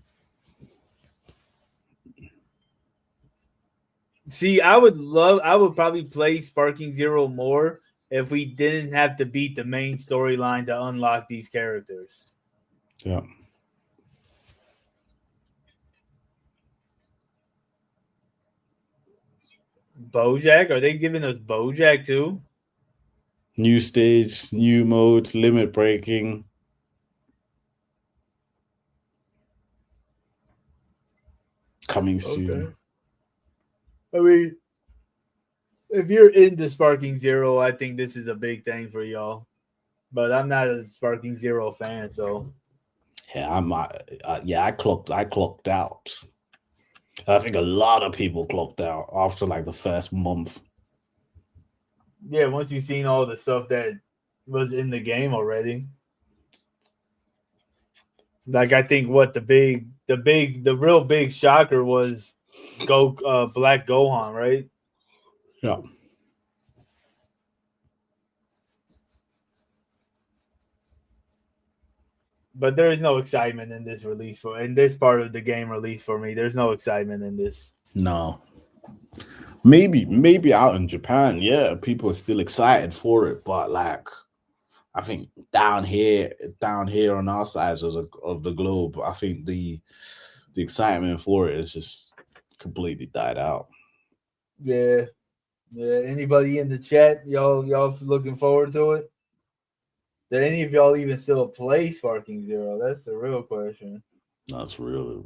See, I would probably play Sparking Zero more if we didn't have to beat the main storyline to unlock these characters. Yeah. Bojack? Are they giving us Bojack too? New stage, new mode, limit breaking. Coming soon. Okay. I mean, if you're into Sparking Zero, I think this is a big thing for y'all. But I'm not a Sparking Zero fan, so Yeah, I clocked out. I think a lot of people clocked out after like the first month. yeah. Once you've seen all the stuff that was in the game already, like I think what the real big shocker was Black Gohan, right? Yeah. But there is no excitement in this release in this part of the game release for me. There's no excitement in this. No. Maybe out in Japan, yeah, people are still excited for it, but like I think down here on our sides of the globe, I think the excitement for it is just completely died out. Yeah. Yeah. Anybody in the chat, y'all looking forward to it? Did any of y'all even still play Sparking Zero? That's the real question. That's really.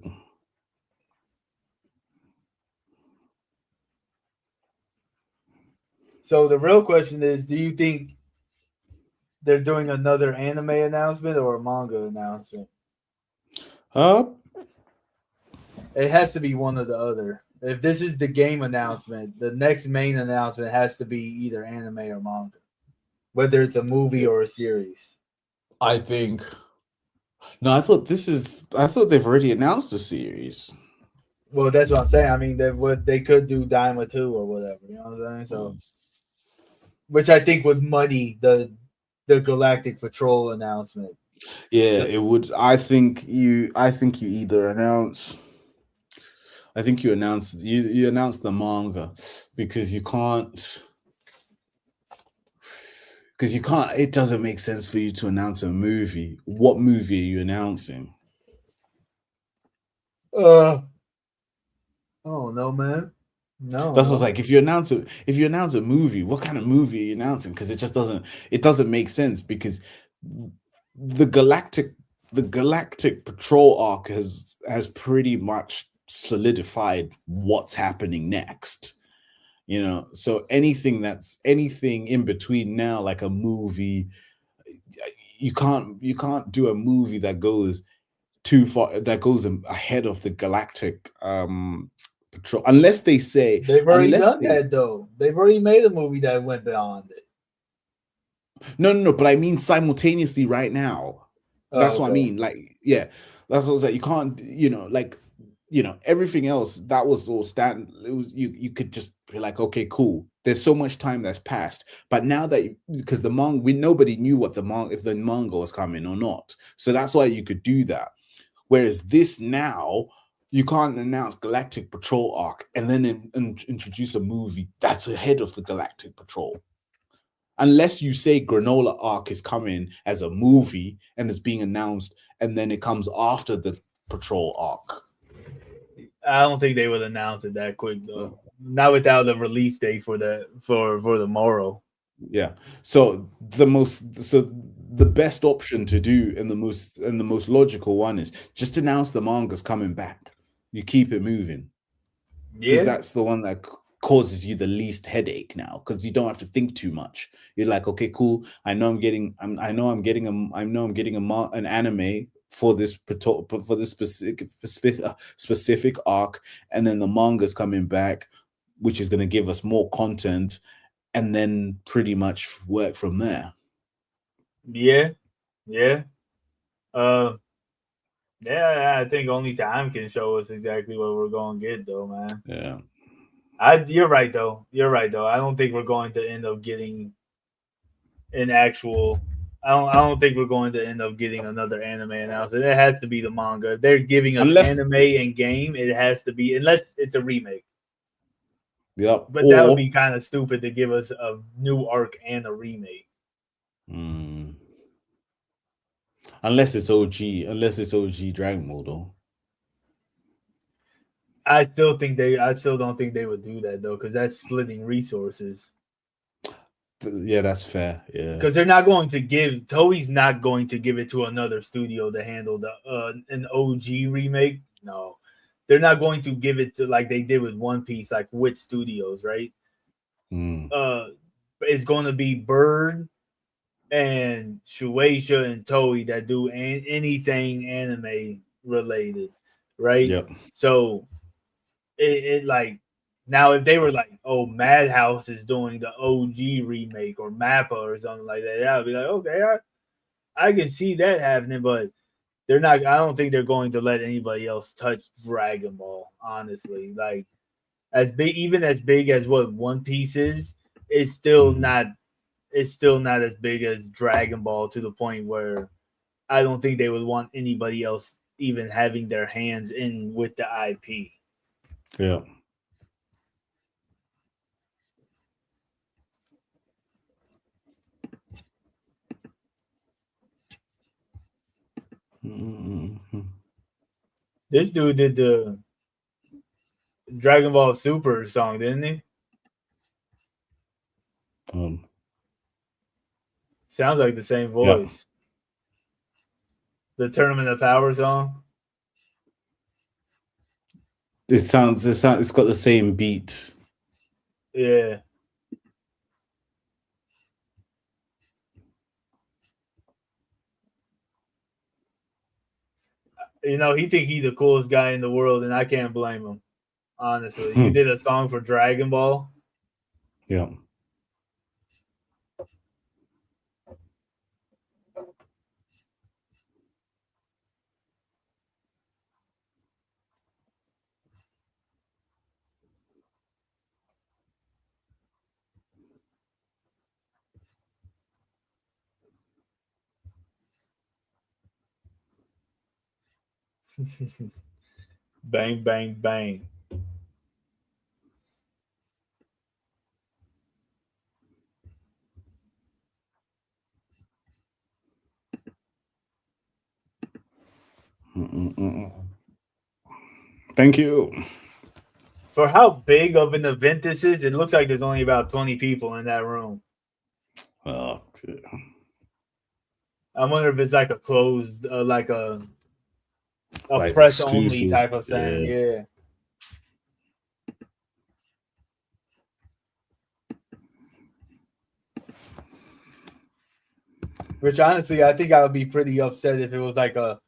So the real question is, do you think they're doing another anime announcement or a manga announcement? It has to be one or the other. If this is the game announcement, the next main announcement has to be either anime or manga, whether it's a movie or a series. I think. No, I thought they've already announced the series. Well, that's what I'm saying. I mean, they could do Daima 2 or whatever. You know what I'm saying? So, which I think would muddy the Galactic Patrol announcement. Yeah, it would. I think you either announce. I think you announce the manga because you can't. It doesn't make sense for you to announce a movie. What movie are you announcing? I don't know, man. No, That's what's like if you announce a movie, what kind of movie are you announcing? Because it doesn't make sense because the Galactic Patrol arc has pretty much solidified what's happening next. You know, so anything in between now, like a movie, you can't do a movie that goes too far, that goes ahead of the Galactic Patrol, unless they say they've already done that though. They've already made a movie that went beyond it. No, but I mean simultaneously right now. That's what I mean. Like, yeah, that's what I was like. You can't, everything else that was all stand. It was you could just be like, okay, cool. There's so much time that's passed, but now that because the manga, nobody knew what if the manga was coming or not, so that's why you could do that. Whereas this now, you can't announce Galactic Patrol arc and then introduce a movie that's ahead of the Galactic Patrol. Unless you say Granola arc is coming as a movie and it's being announced, and then it comes after the Patrol arc. I don't think they would announce it that quick though. Not without a release date for the Moro. Yeah. So the best option to do and the most logical one is just announce the manga's coming back. You keep it moving. Because that's the one that causes you the least headache now, because you don't have to think too much. You're like, okay, cool. I know I'm getting an anime for this specific arc, and then the manga's coming back, which is going to give us more content, and then pretty much work from there. Yeah, yeah. Uh, yeah, I think only time can show us exactly what we're going to get, though, man. Yeah. You're right, though. You're right, though. I don't think we're going to end up getting an actual. I don't think we're going to end up getting another anime announcement. It has to be the manga. If they're giving us anime and game, it has to be, unless it's a remake. Yep. But that would be kind of stupid to give us a new arc and a remake. Unless it's OG Dragon Ball, though. I still don't think they would do that, though, because that's splitting resources. Yeah, that's fair. Yeah, because they're not going to give Toei's not going to give it to another studio to handle the an OG remake. No, they're not going to give it to like they did with One Piece, like with studios, right? It's going to be Bird and Shueisha and Toei that do anything anime related, right? Yep. So it like now if they were like, oh, Madhouse is doing the OG remake or Mappa or something like that, I'd be like, okay, I can see that happening, but they're not. I don't think they're going to let anybody else touch Dragon Ball. Honestly, like as big, even as big as what One Piece is, it's still not. It's still not as big as Dragon Ball to the point where I don't think they would want anybody else even having their hands in with the IP. Yeah. This dude did the Dragon Ball Super song, didn't he? Sounds like the same voice. Yeah. The Tournament of Power song. It's got the same beat. Yeah. You know, he think he's the coolest guy in the world, and I can't blame him. Honestly, you did a song for Dragon Ball. Yeah. Bang, bang, bang. Thank you. For how big of an event this is, it looks like there's only about 20 people in that room. Oh, I wonder if it's like a closed, like a press only type of thing. Yeah. Which honestly, I think I would be pretty upset if it was like a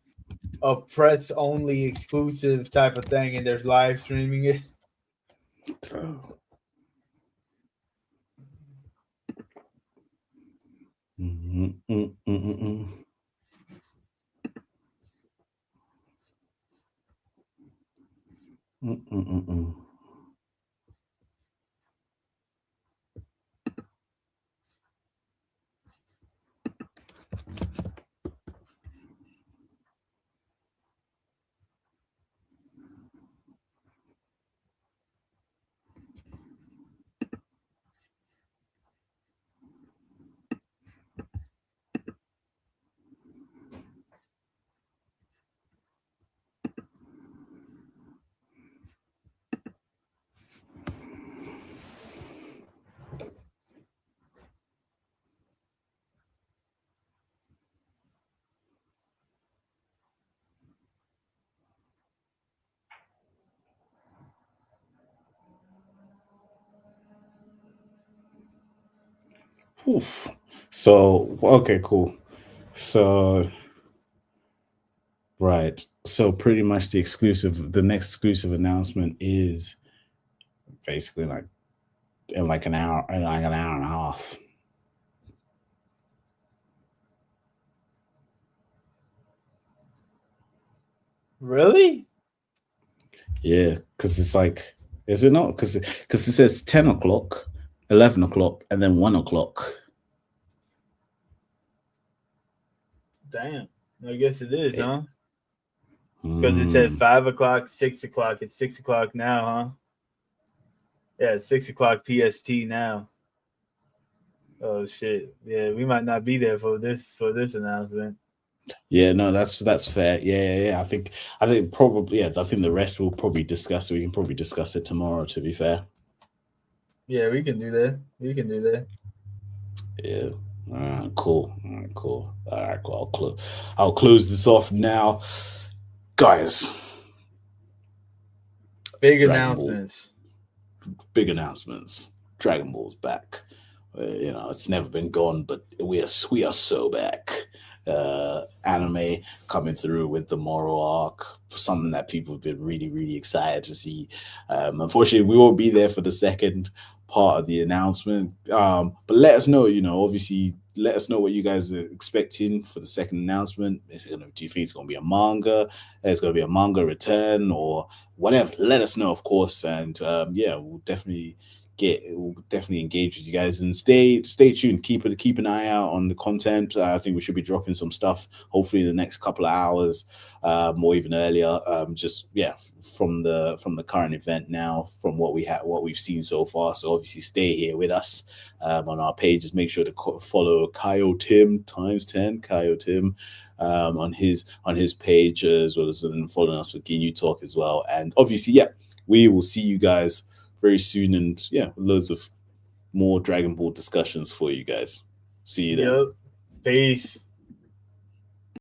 press only exclusive type of thing and there's live streaming it. Oof. So okay, cool. So Right. So pretty much the next exclusive announcement is basically like in like an hour, like an hour and a half. Really? Yeah, because it's like, is it not? Because it says 10 o'clock, 11 o'clock, and then 1 o'clock. Damn. I guess it is, It, huh? Because it said mm, 5 o'clock, 6 o'clock. It's 6 o'clock now, huh? Yeah, it's 6 o'clock PST now. Oh shit. Yeah, we might not be there for this announcement. yeah, no, that's fair. Yeah. I think probably yeah. I think the rest we'll probably discuss. We can probably discuss it tomorrow. To be fair. Yeah, we can do that. We can do that. Yeah. All right, cool. All right, cool. All right, cool. I'll close this off now, guys. Big Dragon Ball, announcements. big announcements. Dragon Ball's back. It's never been gone, but we are so back. Anime coming through with the moral arc, something that people have been really, really excited to see. Unfortunately, we won't be there for the second part of the announcement. But let us know. Obviously, let us know what you guys are expecting for the second announcement. Do you think it's gonna be a manga? It's gonna be a manga return or whatever? Let us know, of course, and yeah, we'll definitely engage with you guys and stay tuned. Keep an eye out on the content. I think we should be dropping some stuff hopefully in the next couple of hours, or even earlier. Just yeah, from the current event now, from what we've seen so far. So obviously stay here with us on our pages. Make sure to follow Kaio Tim ×10 Kaio Tim. On his page, as well as following us for Ginyu Talk as well. And obviously, yeah, we will see you guys very soon, and yeah, loads of more Dragon Ball discussions for you guys. See you then. Yep. Peace.